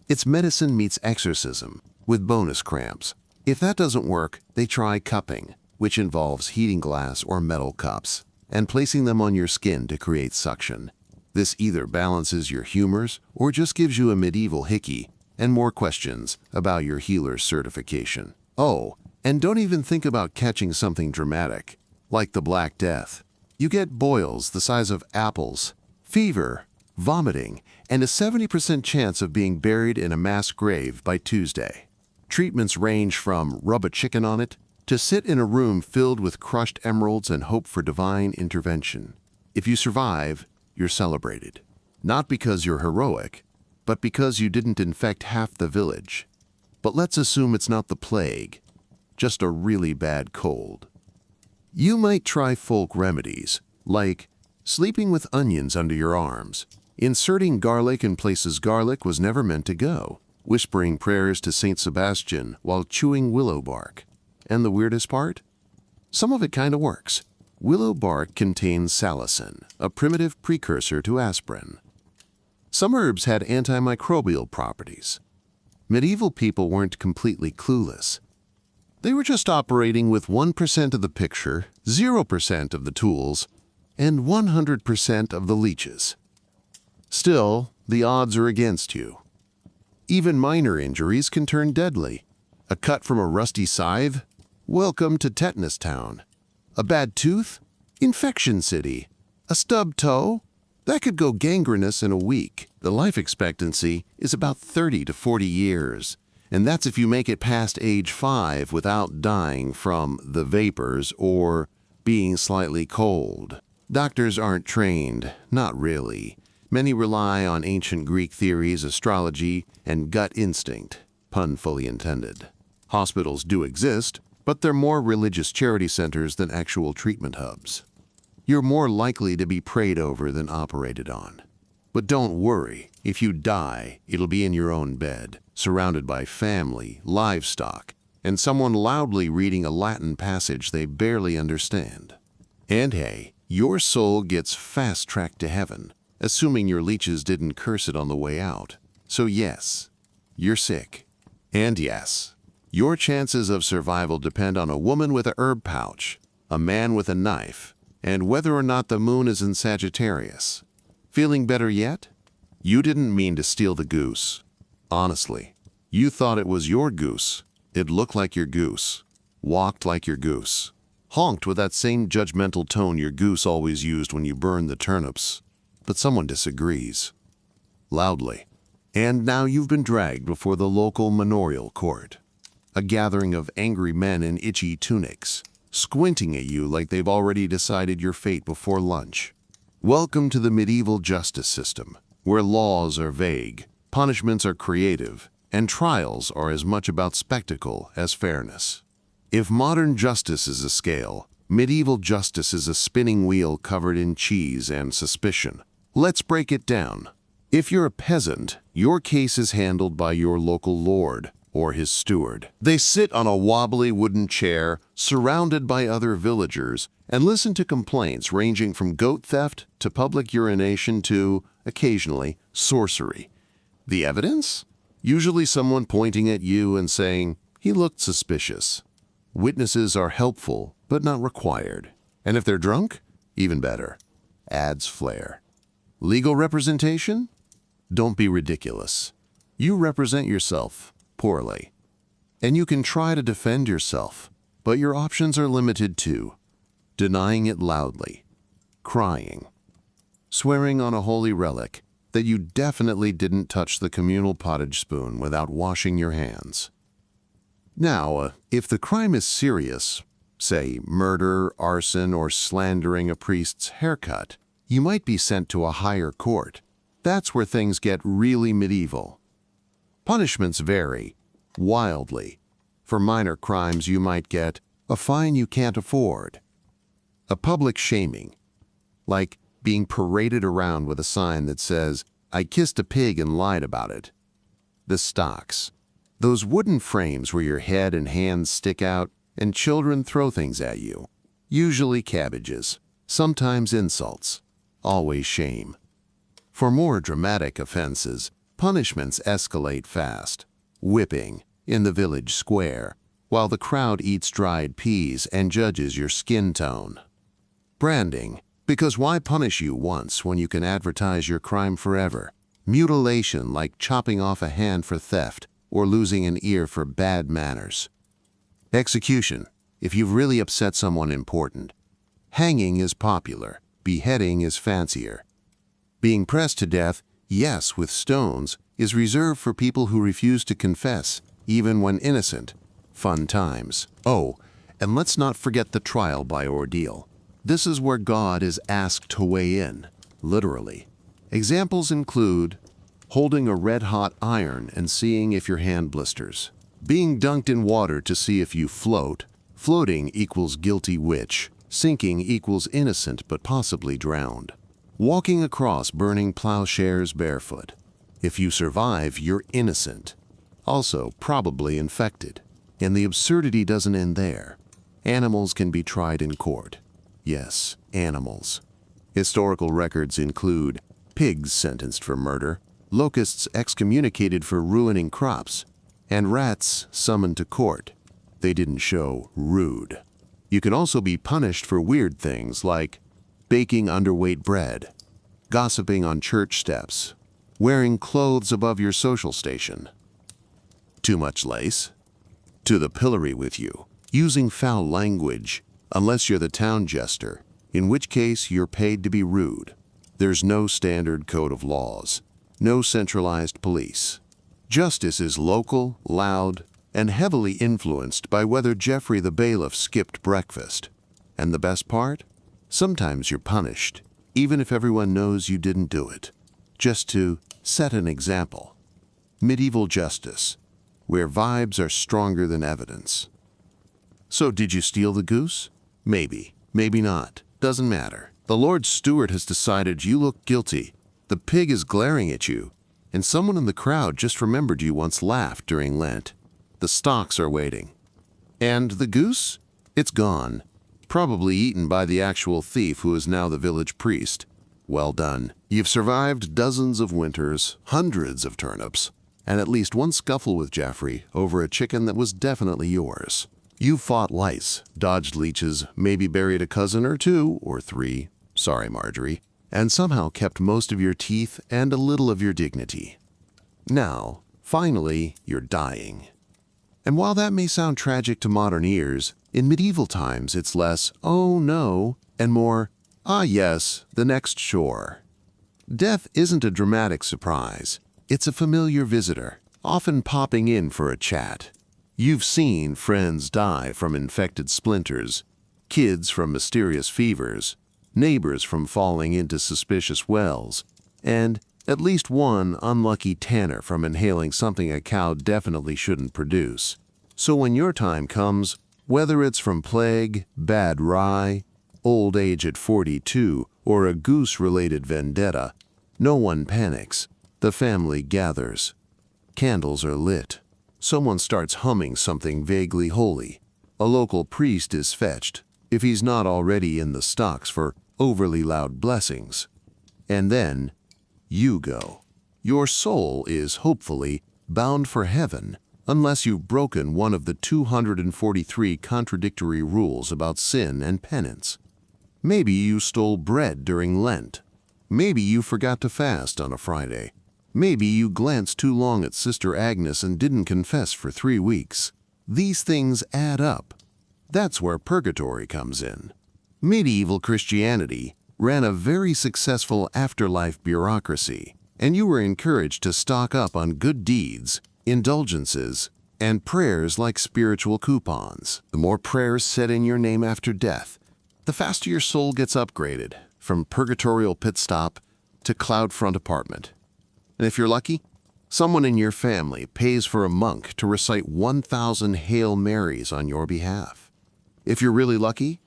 Speaker 1: It's medicine meets exorcism, with bonus cramps. If that doesn't work, they try cupping, which involves heating glass or metal cups, and placing them on your skin to create suction. This either balances your humors or just gives you a medieval hickey and more questions about your healer's certification. Oh, and don't even think about catching something dramatic, like the Black Death. You get boils the size of apples, fever, vomiting, and a 70% chance of being buried in a mass grave by Tuesday. Treatments range from rub a chicken on it to sit in a room filled with crushed emeralds and hope for divine intervention. If you survive, you're celebrated. Not because you're heroic, but because you didn't infect half the village. But let's assume it's not the plague, just a really bad cold. You might try folk remedies, like sleeping with onions under your arms, inserting garlic in places garlic was never meant to go, whispering prayers to Saint Sebastian while chewing willow bark. And the weirdest part? Some of it kind of works. Willow bark contains salicin, a primitive precursor to aspirin. Some herbs had antimicrobial properties. Medieval people weren't completely clueless. They were just operating with 1% of the picture, 0% of the tools, and 100% of the leeches. Still, the odds are against you. Even minor injuries can turn deadly. A cut from a rusty scythe? Welcome to Tetanus Town. A bad tooth? Infection City. A stubbed toe? That could go gangrenous in a week. The life expectancy is about 30 to 40 years, and that's if you make it past age 5 without dying from the vapors or being slightly cold. Doctors aren't trained, not really. Many rely on ancient Greek theories, astrology, and gut instinct, pun fully intended. Hospitals do exist, but they're more religious charity centers than actual treatment hubs. You're more likely to be prayed over than operated on. But don't worry, if you die, it'll be in your own bed, surrounded by family, livestock, and someone loudly reading a Latin passage they barely understand. And hey, your soul gets fast-tracked to heaven, assuming your leeches didn't curse it on the way out. So yes, you're sick. And yes, your chances of survival depend on a woman with a herb pouch, a man with a knife, and whether or not the moon is in Sagittarius. Feeling better yet? You didn't mean to steal the goose. Honestly, you thought it was your goose. It looked like your goose, walked like your goose, honked with that same judgmental tone your goose always used when you burned the turnips. But someone disagrees. Loudly. And now you've been dragged before the local manorial court. A gathering of angry men in itchy tunics, squinting at you like they've already decided your fate before lunch. Welcome to the medieval justice system, where laws are vague, punishments are creative, and trials are as much about spectacle as fairness. If modern justice is a scale, medieval justice is a spinning wheel covered in cheese and suspicion. Let's break it down. If you're a peasant, your case is handled by your local lord or his steward. They sit on a wobbly wooden chair, surrounded by other villagers, and listen to complaints ranging from goat theft to public urination to, occasionally, sorcery. The evidence? Usually someone pointing at you and saying, "He looked suspicious." Witnesses are helpful, but not required. And if they're drunk, even better. Adds flair. Legal representation? Don't be ridiculous. You represent yourself poorly. And you can try to defend yourself, but your options are limited to denying it loudly, crying, swearing on a holy relic that you definitely didn't touch the communal pottage spoon without washing your hands. Now, if the crime is serious, say murder, arson, or slandering a priest's haircut, you might be sent to a higher court. That's where things get really medieval. Punishments vary wildly. For minor crimes, you might get a fine you can't afford, a public shaming, like being paraded around with a sign that says, "I kissed a pig and lied about it." The stocks, those wooden frames where your head and hands stick out and children throw things at you, usually cabbages, sometimes insults, always shame. For more dramatic offenses, punishments escalate fast. Whipping in the village square, while the crowd eats dried peas and judges your skin tone. Branding, because why punish you once when you can advertise your crime forever? Mutilation, like chopping off a hand for theft or losing an ear for bad manners. Execution, if you've really upset someone important. Hanging is popular, beheading is fancier. Being pressed to death, yes, with stones, is reserved for people who refuse to confess, even when innocent. Fun times. Oh, and let's not forget the trial by ordeal. This is where God is asked to weigh in, literally. Examples include holding a red-hot iron and seeing if your hand blisters, being dunked in water to see if you float. Floating equals guilty witch, sinking equals innocent but possibly drowned. Walking across burning plowshares barefoot. If you survive, you're innocent. Also, probably infected. And the absurdity doesn't end there. Animals can be tried in court. Yes, animals. Historical records include pigs sentenced for murder, locusts excommunicated for ruining crops, and rats summoned to court. They didn't show rude. You can also be punished for weird things like baking underweight bread, gossiping on church steps, wearing clothes above your social station. Too much lace? To the pillory with you. Using foul language, unless you're the town jester, in which case you're paid to be rude. There's no standard code of laws, no centralized police. Justice is local, loud, and heavily influenced by whether Geoffrey the bailiff skipped breakfast. And the best part? Sometimes you're punished, even if everyone knows you didn't do it. Just to set an example. Medieval justice, where vibes are stronger than evidence. So did you steal the goose? Maybe, maybe not. Doesn't matter. The Lord Steward has decided you look guilty. The pig is glaring at you, and someone in the crowd just remembered you once laughed during Lent. The stocks are waiting. And the goose? It's gone. Probably eaten by the actual thief who is now the village priest. Well done. You've survived dozens of winters, hundreds of turnips, and at least one scuffle with Geoffrey over a chicken that was definitely yours. You fought lice, dodged leeches, maybe buried a cousin or two or three, sorry Marjorie, and somehow kept most of your teeth and a little of your dignity. Now, finally, you're dying. And while that may sound tragic to modern ears, in medieval times it's less, "oh no," and more, "ah yes, the next shore." Death isn't a dramatic surprise. It's a familiar visitor, often popping in for a chat. You've seen friends die from infected splinters, kids from mysterious fevers, neighbors from falling into suspicious wells, and at least one unlucky tanner from inhaling something a cow definitely shouldn't produce. So when your time comes, whether it's from plague, bad rye, old age at 42, or a goose-related vendetta, no one panics. The family gathers. Candles are lit. Someone starts humming something vaguely holy. A local priest is fetched, if he's not already in the stocks for overly loud blessings. And then, you go. Your soul is, hopefully, bound for heaven, unless you've broken one of the 243 contradictory rules about sin and penance. Maybe you stole bread during Lent. Maybe you forgot to fast on a Friday. Maybe you glanced too long at Sister Agnes and didn't confess for 3 weeks. These things add up. That's where purgatory comes in. Medieval Christianity ran a very successful afterlife bureaucracy, and you were encouraged to stock up on good deeds, indulgences, and prayers like spiritual coupons. The more prayers said in your name after death, the faster your soul gets upgraded, from purgatorial pit stop to cloud front apartment. And if you're lucky, someone in your family pays for a monk to recite 1,000 Hail Marys on your behalf. If you're really lucky,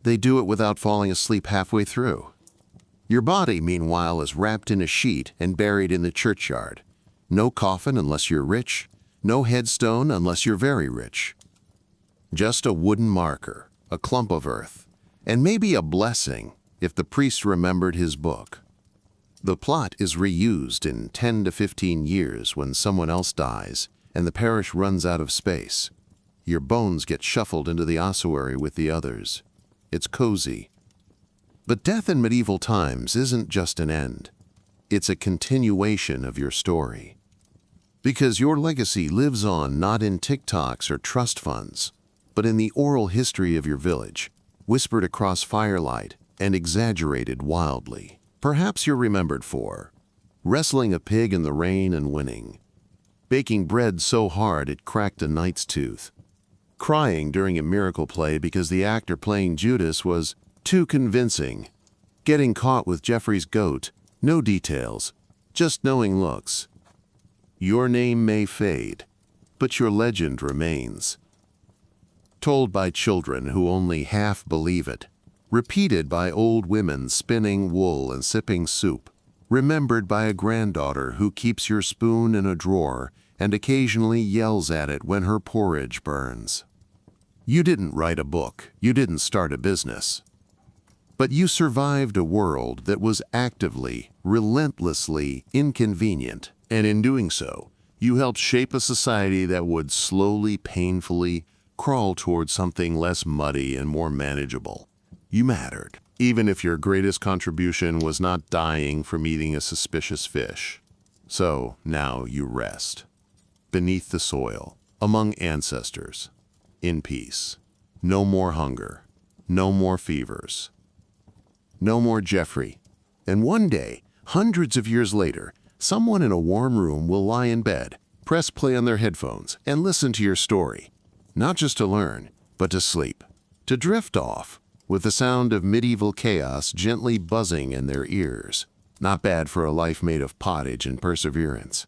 Speaker 1: they do it without falling asleep halfway through. Your body, meanwhile, is wrapped in a sheet and buried in the churchyard. No coffin unless you're rich, no headstone unless you're very rich. Just a wooden marker, a clump of earth, and maybe a blessing if the priest remembered his book. The plot is reused in 10 to 15 years when someone else dies and the parish runs out of space. Your bones get shuffled into the ossuary with the others. It's cozy. But death in medieval times isn't just an end. It's a continuation of your story. Because your legacy lives on not in TikToks or trust funds, but in the oral history of your village, whispered across firelight and exaggerated wildly. Perhaps you're remembered for wrestling a pig in the rain and winning, baking bread so hard it cracked a knight's tooth, crying during a miracle play because the actor playing Judas was too convincing, getting caught with Jeffrey's goat, no details, just knowing looks. Your name may fade, but your legend remains. Told by children who only half believe it, repeated by old women spinning wool and sipping soup, remembered by a granddaughter who keeps your spoon in a drawer and occasionally yells at it when her porridge burns. You didn't write a book, you didn't start a business, but you survived a world that was actively, relentlessly inconvenient, and in doing so, you helped shape a society that would slowly, painfully crawl towards something less muddy and more manageable. You mattered, even if your greatest contribution was not dying from eating a suspicious fish. So now you rest, beneath the soil, among ancestors, in peace. No more hunger, no more fevers, no more Jeffrey. And one day, hundreds of years later, someone in a warm room will lie in bed, press play on their headphones, and listen to your story. Not just to learn, but to sleep, to drift off, with the sound of medieval chaos gently buzzing in their ears. Not bad for a life made of pottage and perseverance.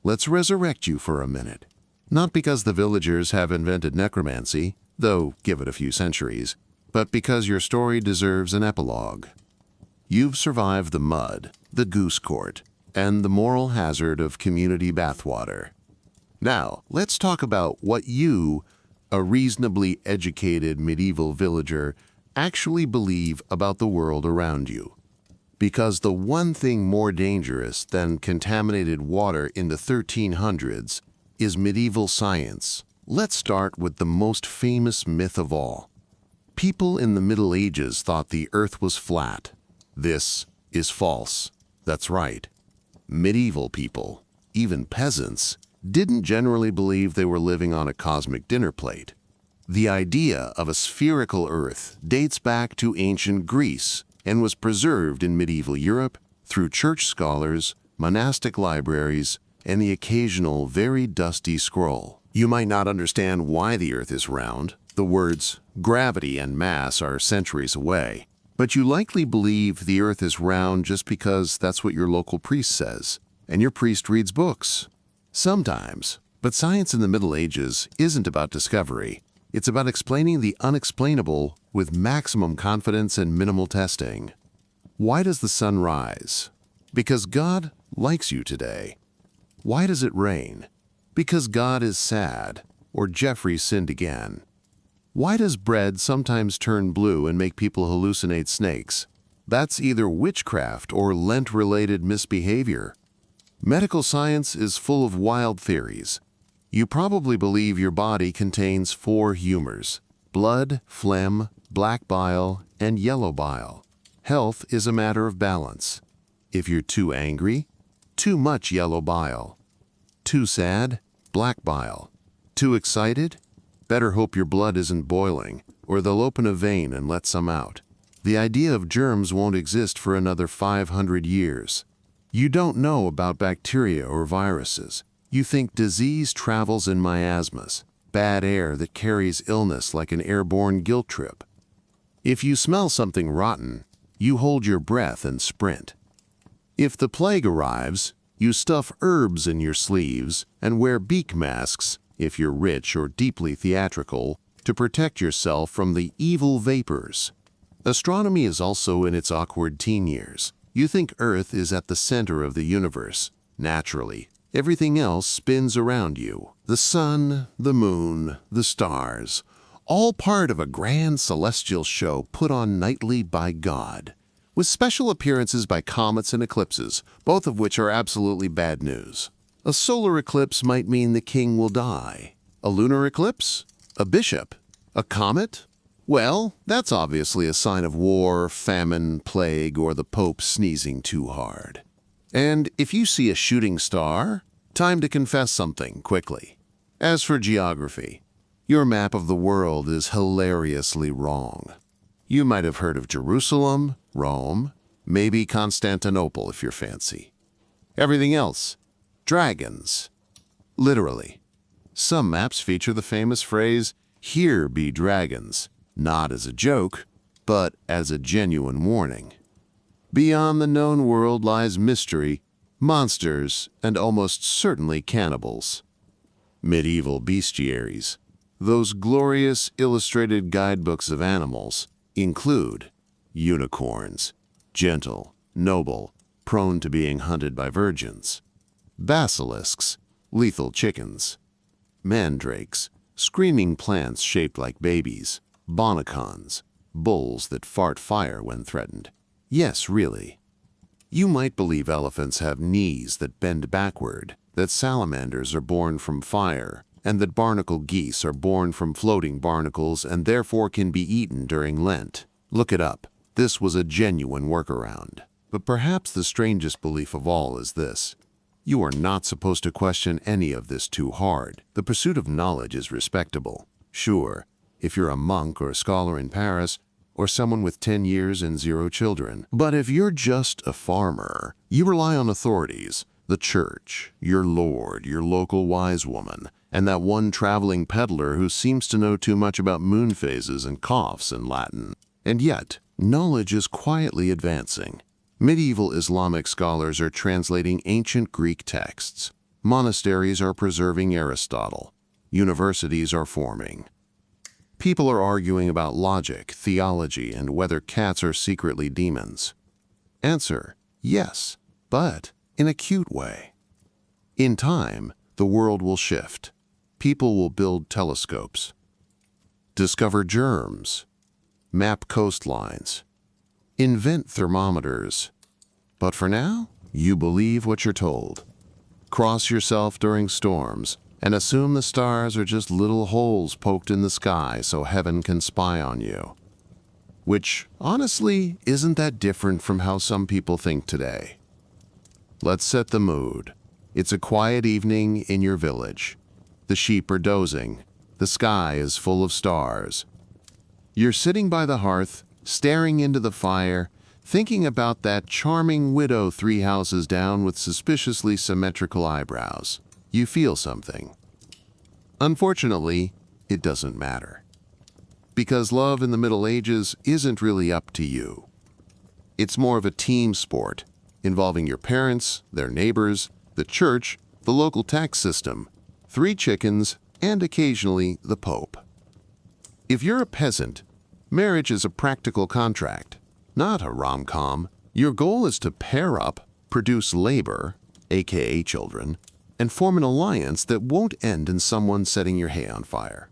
Speaker 1: Let's resurrect you for a minute. Not because the villagers have invented necromancy, though give it a few centuries, but because your story deserves an epilogue. You've survived the mud, the goose court, and the moral hazard of community bathwater. Now, let's talk about what you, a reasonably educated medieval villager, actually believe about the world around you. Because the one thing more dangerous than contaminated water in the 1300s is medieval science, Let's start with the most famous myth of all. People in the Middle Ages thought the Earth was flat. This is false. That's right. Medieval people, even peasants, didn't generally believe they were living on a cosmic dinner plate. The idea of a spherical Earth dates back to ancient Greece and was preserved in medieval Europe through church scholars, monastic libraries, and the occasional very dusty scroll. You might not understand why the Earth is round. The words gravity and mass are centuries away. But you likely believe the Earth is round just because that's what your local priest says, and your priest reads books. Sometimes. But science in the Middle Ages isn't about discovery. It's about explaining the unexplainable with maximum confidence and minimal testing. Why does the sun rise? Because God likes you today. Why does it rain? Because God is sad, or Jeffrey sinned again. Why does bread sometimes turn blue and make people hallucinate snakes? That's either witchcraft or Lent-related misbehavior. Medical science is full of wild theories. You probably believe your body contains 4 humors: blood, phlegm, black bile, and yellow bile. Health is a matter of balance. If you're too angry, too much yellow bile. Too sad, black bile. Too excited? Better hope your blood isn't boiling, or they'll open a vein and let some out. The idea of germs won't exist for another 500 years. You don't know about bacteria or viruses. You think disease travels in miasmas, bad air that carries illness like an airborne guilt trip. If you smell something rotten, you hold your breath and sprint. If the plague arrives, you stuff herbs in your sleeves and wear beak masks, if you're rich or deeply theatrical, to protect yourself from the evil vapors. Astronomy is also in its awkward teen years. You think Earth is at the center of the universe. Naturally, everything else spins around you. The sun, the moon, the stars, all part of a grand celestial show put on nightly by God, with special appearances by comets and eclipses, both of which are absolutely bad news. A solar eclipse might mean the king will die. A lunar eclipse? A bishop? A comet? Well, that's obviously a sign of war, famine, plague, or the Pope sneezing too hard. And if you see a shooting star, time to confess something quickly. As for geography, your map of the world is hilariously wrong. You might have heard of Jerusalem, Rome, maybe Constantinople if you're fancy. Everything else, dragons. Literally. Some maps feature the famous phrase, "Here be dragons," not as a joke, but as a genuine warning. Beyond the known world lies mystery, monsters, and almost certainly cannibals. Medieval bestiaries, those glorious illustrated guidebooks of animals, include unicorns, gentle, noble, prone to being hunted by virgins; basilisks, lethal chickens; mandrakes, screaming plants shaped like babies; bonacons, bulls that fart fire when threatened. Yes, really. You might believe elephants have knees that bend backward, that salamanders are born from fire, and that barnacle geese are born from floating barnacles and therefore can be eaten during Lent. Look it up. This was a genuine workaround. But perhaps the strangest belief of all is this. You are not supposed to question any of this too hard. The pursuit of knowledge is respectable. Sure, if you're a monk or a scholar in Paris, or someone with 10 years and 0 children. But if you're just a farmer, you rely on authorities, the church, your lord, your local wise woman, and that one traveling peddler who seems to know too much about moon phases and coughs in Latin. And yet, knowledge is quietly advancing. Medieval Islamic scholars are translating ancient Greek texts. Monasteries are preserving Aristotle. Universities are forming. People are arguing about logic, theology, and whether cats are secretly demons. Answer: yes, but in a cute way. In time, the world will shift. People will build telescopes, discover germs, map coastlines, invent thermometers. But for now, you believe what you're told. Cross yourself during storms and assume the stars are just little holes poked in the sky so heaven can spy on you. Which, honestly, isn't that different from how some people think today. Let's set the mood. It's a quiet evening in your village. The sheep are dozing. The sky is full of stars. You're sitting by the hearth, staring into the fire, thinking about that charming widow 3 houses down with suspiciously symmetrical eyebrows. You feel something. Unfortunately, it doesn't matter. Because love in the Middle Ages isn't really up to you. It's more of a team sport, involving your parents, their neighbors, the church, the local tax system, 3 chickens, and occasionally the Pope. If you're a peasant, marriage is a practical contract, not a rom-com. Your goal is to pair up, produce labor, aka children, and form an alliance that won't end in someone setting your hay on fire.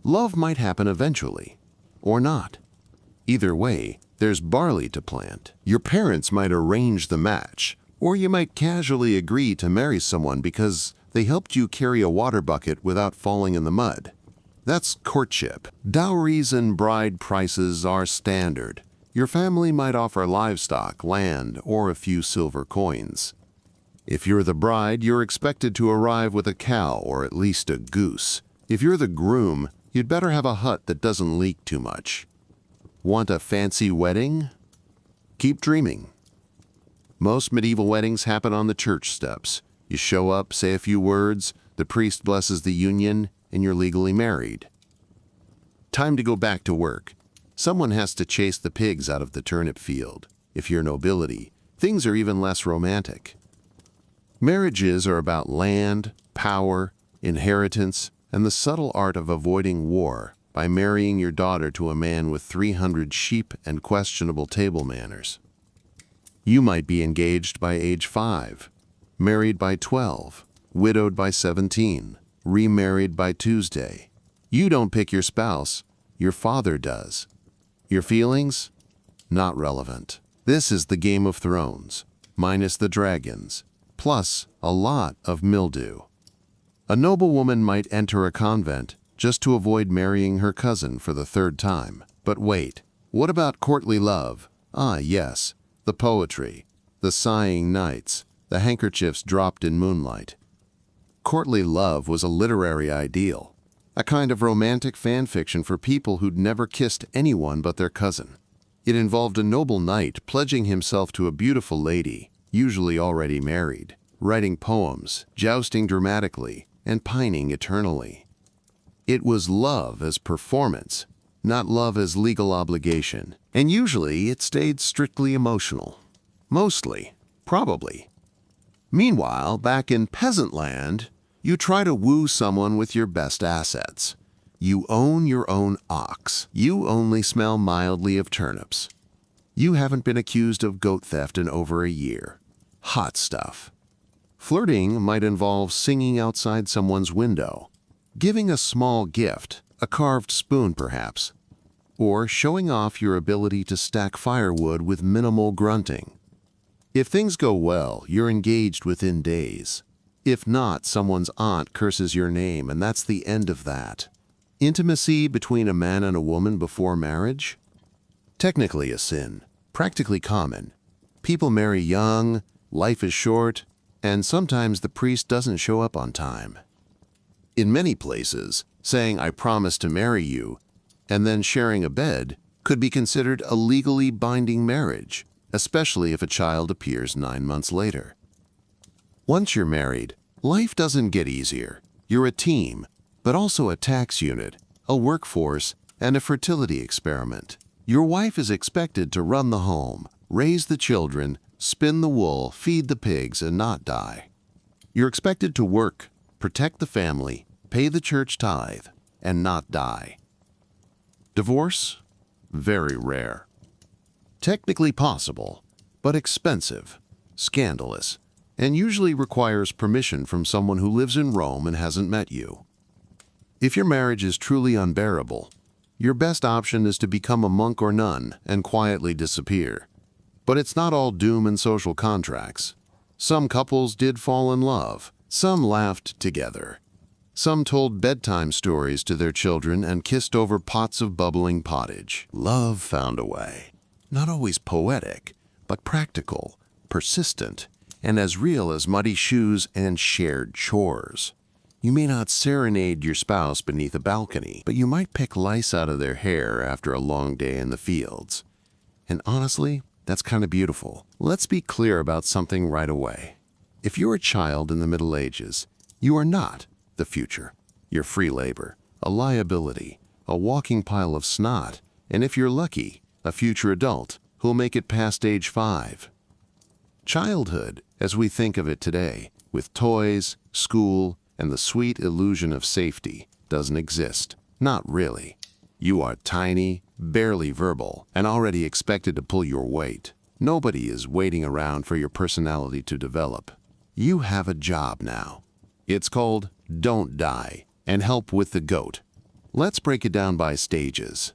Speaker 1: Love might happen eventually, or not. Either way, there's barley to plant. Your parents might arrange the match, or you might casually agree to marry someone because they helped you carry a water bucket without falling in the mud. That's courtship. Dowries and bride prices are standard. Your family might offer livestock, land, or a few silver coins. If you're the bride, you're expected to arrive with a cow or at least a goose. If you're the groom, you'd better have a hut that doesn't leak too much. Want a fancy wedding? Keep dreaming. Most medieval weddings happen on the church steps. You show up, say a few words, the priest blesses the union, and you're legally married. Time to go back to work. Someone has to chase the pigs out of the turnip field. If you're nobility, things are even less romantic. Marriages are about land, power, inheritance, and the subtle art of avoiding war by marrying your daughter to a man with 300 sheep and questionable table manners. You might be engaged by age 5, married by 12, widowed by 17, remarried by Tuesday. You don't pick your spouse, your father does. Your feelings? Not relevant. This is the Game of Thrones, minus the dragons, plus a lot of mildew. A noblewoman might enter a convent just to avoid marrying her cousin for the 3rd time. But wait, what about courtly love? Ah, yes, the poetry, the sighing nights, the handkerchiefs dropped in moonlight. Courtly love was a literary ideal, a kind of romantic fan fiction for people who'd never kissed anyone but their cousin. It involved a noble knight pledging himself to a beautiful lady, usually already married, writing poems, jousting dramatically, and pining eternally. It was love as performance, not love as legal obligation, and usually it stayed strictly emotional. Mostly, probably. Meanwhile, back in peasant land, you try to woo someone with your best assets. You own your own ox. You only smell mildly of turnips. You haven't been accused of goat theft in over a year. Hot stuff. Flirting might involve singing outside someone's window, giving a small gift, a carved spoon perhaps, or showing off your ability to stack firewood with minimal grunting. If things go well, you're engaged within days. If not, someone's aunt curses your name, and that's the end of that. Intimacy between a man and a woman before marriage? Technically a sin, practically common. People marry young, life is short, and sometimes the priest doesn't show up on time. In many places, saying "I promise to marry you" and then sharing a bed could be considered a legally binding marriage, especially if a child appears 9 months later. Once you're married, life doesn't get easier. You're a team, but also a tax unit, a workforce, and a fertility experiment. Your wife is expected to run the home, raise the children, spin the wool, feed the pigs, and not die. You're expected to work, protect the family, pay the church tithe, and not die. Divorce? Very rare. Technically possible, but expensive, scandalous, and usually requires permission from someone who lives in Rome and hasn't met you. If your marriage is truly unbearable, your best option is to become a monk or nun and quietly disappear. But it's not all doom and social contracts. Some couples did fall in love. Some laughed together. Some told bedtime stories to their children and kissed over pots of bubbling pottage. Love found a way. Not always poetic, but practical, persistent, and as real as muddy shoes and shared chores. You may not serenade your spouse beneath a balcony, but you might pick lice out of their hair after a long day in the fields. And honestly, that's kind of beautiful. Let's be clear about something right away. If you're a child in the Middle Ages, you are not the future. You're free labor, a liability, a walking pile of snot, and if you're lucky, a future adult who'll make it past age 5. Childhood, as we think of it today, with toys, school, and the sweet illusion of safety, doesn't exist. Not really. You are tiny, barely verbal, and already expected to pull your weight. Nobody is waiting around for your personality to develop. You have a job now. It's called Don't Die and Help with the Goat. Let's break it down by stages.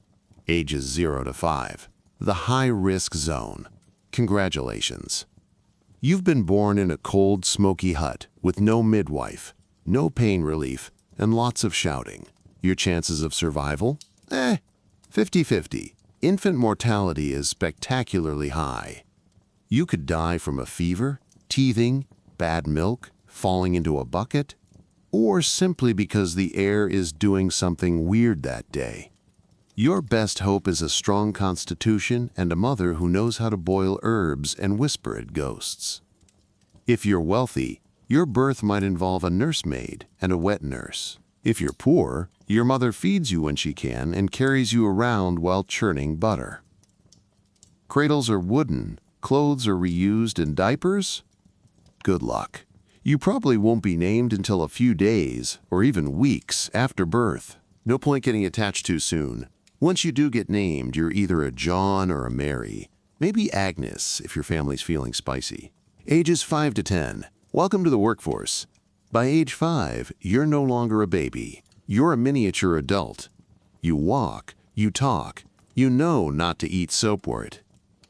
Speaker 1: Ages 0 to 5. The high-risk zone. Congratulations. You've been born in a cold, smoky hut with no midwife, no pain relief, and lots of shouting. Your chances of survival? 50-50. Infant mortality is spectacularly high. You could die from a fever, teething, bad milk, falling into a bucket, or simply because the air is doing something weird that day. Your best hope is a strong constitution and a mother who knows how to boil herbs and whisper at ghosts. If you're wealthy, your birth might involve a nursemaid and a wet nurse. If you're poor, your mother feeds you when she can and carries you around while churning butter. Cradles are wooden, clothes are reused, and diapers? Good luck. You probably won't be named until a few days or even weeks after birth. No point getting attached too soon. Once you do get named, you're either a John or a Mary. Maybe Agnes if your family's feeling spicy. Ages 5 to 10. Welcome to the workforce. By age 5, you're no longer a baby. You're a miniature adult. You walk, you talk, you know not to eat soapwort.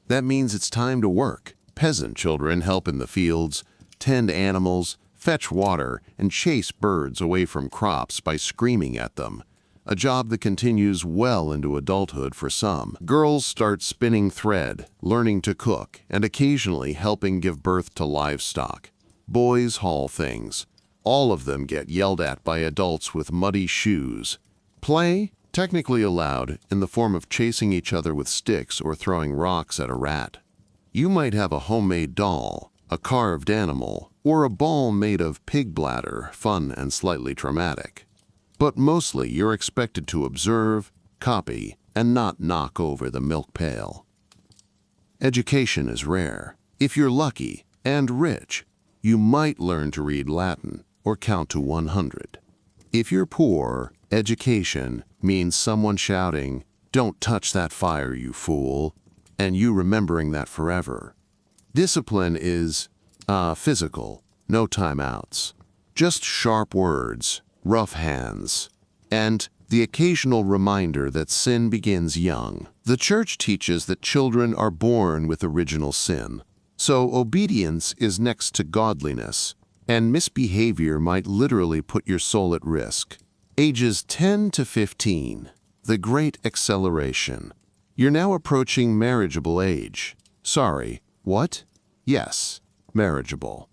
Speaker 1: That means it's time to work. Peasant children help in the fields, tend animals, fetch water, and chase birds away from crops by screaming at them. A job that continues well into adulthood for some. Girls start spinning thread, learning to cook, and occasionally helping give birth to livestock. Boys haul things. All of them get yelled at by adults with muddy shoes. Play? Technically allowed in the form of chasing each other with sticks or throwing rocks at a rat. You might have a homemade doll, a carved animal, or a ball made of pig bladder, fun and slightly traumatic. But mostly you're expected to observe, copy, and not knock over the milk pail. Education is rare. If you're lucky and rich, you might learn to read Latin or count to 100. If you're poor, education means someone shouting, "Don't touch that fire, you fool," and you remembering that forever. Discipline is physical, no timeouts. Just sharp words, rough hands, and the occasional reminder that sin begins young. The church teaches that children are born with original sin, so obedience is next to godliness, and misbehavior might literally put your soul at risk. Ages 10 to 15, the great acceleration. You're now approaching marriageable age. Sorry, what? Yes, marriageable.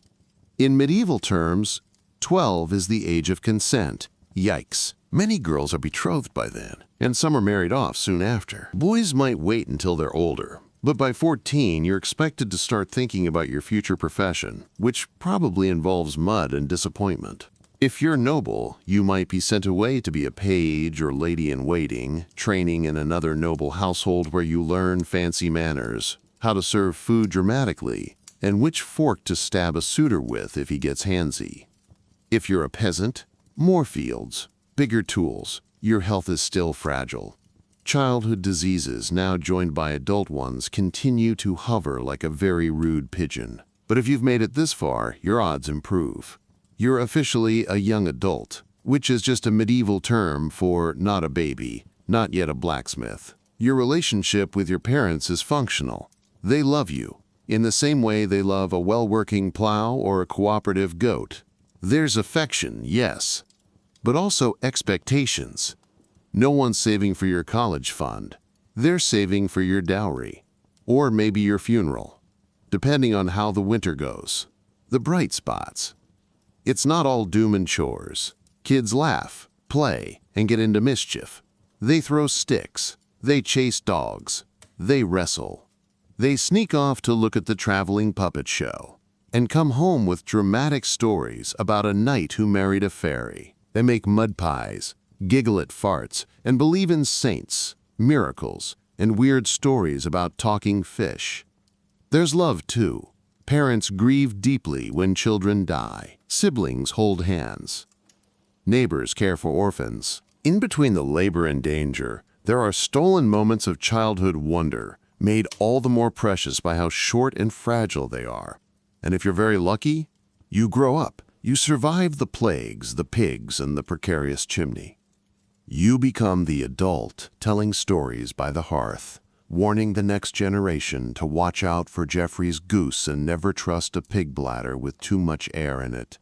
Speaker 1: In medieval terms, 12 is the age of consent. Yikes. Many girls are betrothed by then, and some are married off soon after. Boys might wait until they're older, but by 14, you're expected to start thinking about your future profession, which probably involves mud and disappointment. If you're noble, you might be sent away to be a page or lady-in-waiting, training in another noble household where you learn fancy manners, how to serve food dramatically, and which fork to stab a suitor with if he gets handsy. If you're a peasant, more fields, bigger tools, your health is still fragile. Childhood diseases, now joined by adult ones, continue to hover like a very rude pigeon. But if you've made it this far, your odds improve. You're officially a young adult, which is just a medieval term for not a baby, not yet a blacksmith. Your relationship with your parents is functional. They love you, in the same way they love a well-working plow or a cooperative goat. There's affection, yes, but also expectations. No one's saving for your college fund. They're saving for your dowry, or maybe your funeral, depending on how the winter goes. The bright spots. It's not all doom and chores. Kids laugh, play, and get into mischief. They throw sticks. They chase dogs. They wrestle. They sneak off to look at the traveling puppet show and come home with dramatic stories about a knight who married a fairy. They make mud pies, giggle at farts, and believe in saints, miracles, and weird stories about talking fish. There's love, too. Parents grieve deeply when children die. Siblings hold hands. Neighbors care for orphans. In between the labor and danger, there are stolen moments of childhood wonder, made all the more precious by how short and fragile they are. And if you're very lucky, you grow up. You survive the plagues, the pigs, and the precarious chimney. You become the adult telling stories by the hearth, warning the next generation to watch out for Jeffrey's goose and never trust a pig bladder with too much air in it.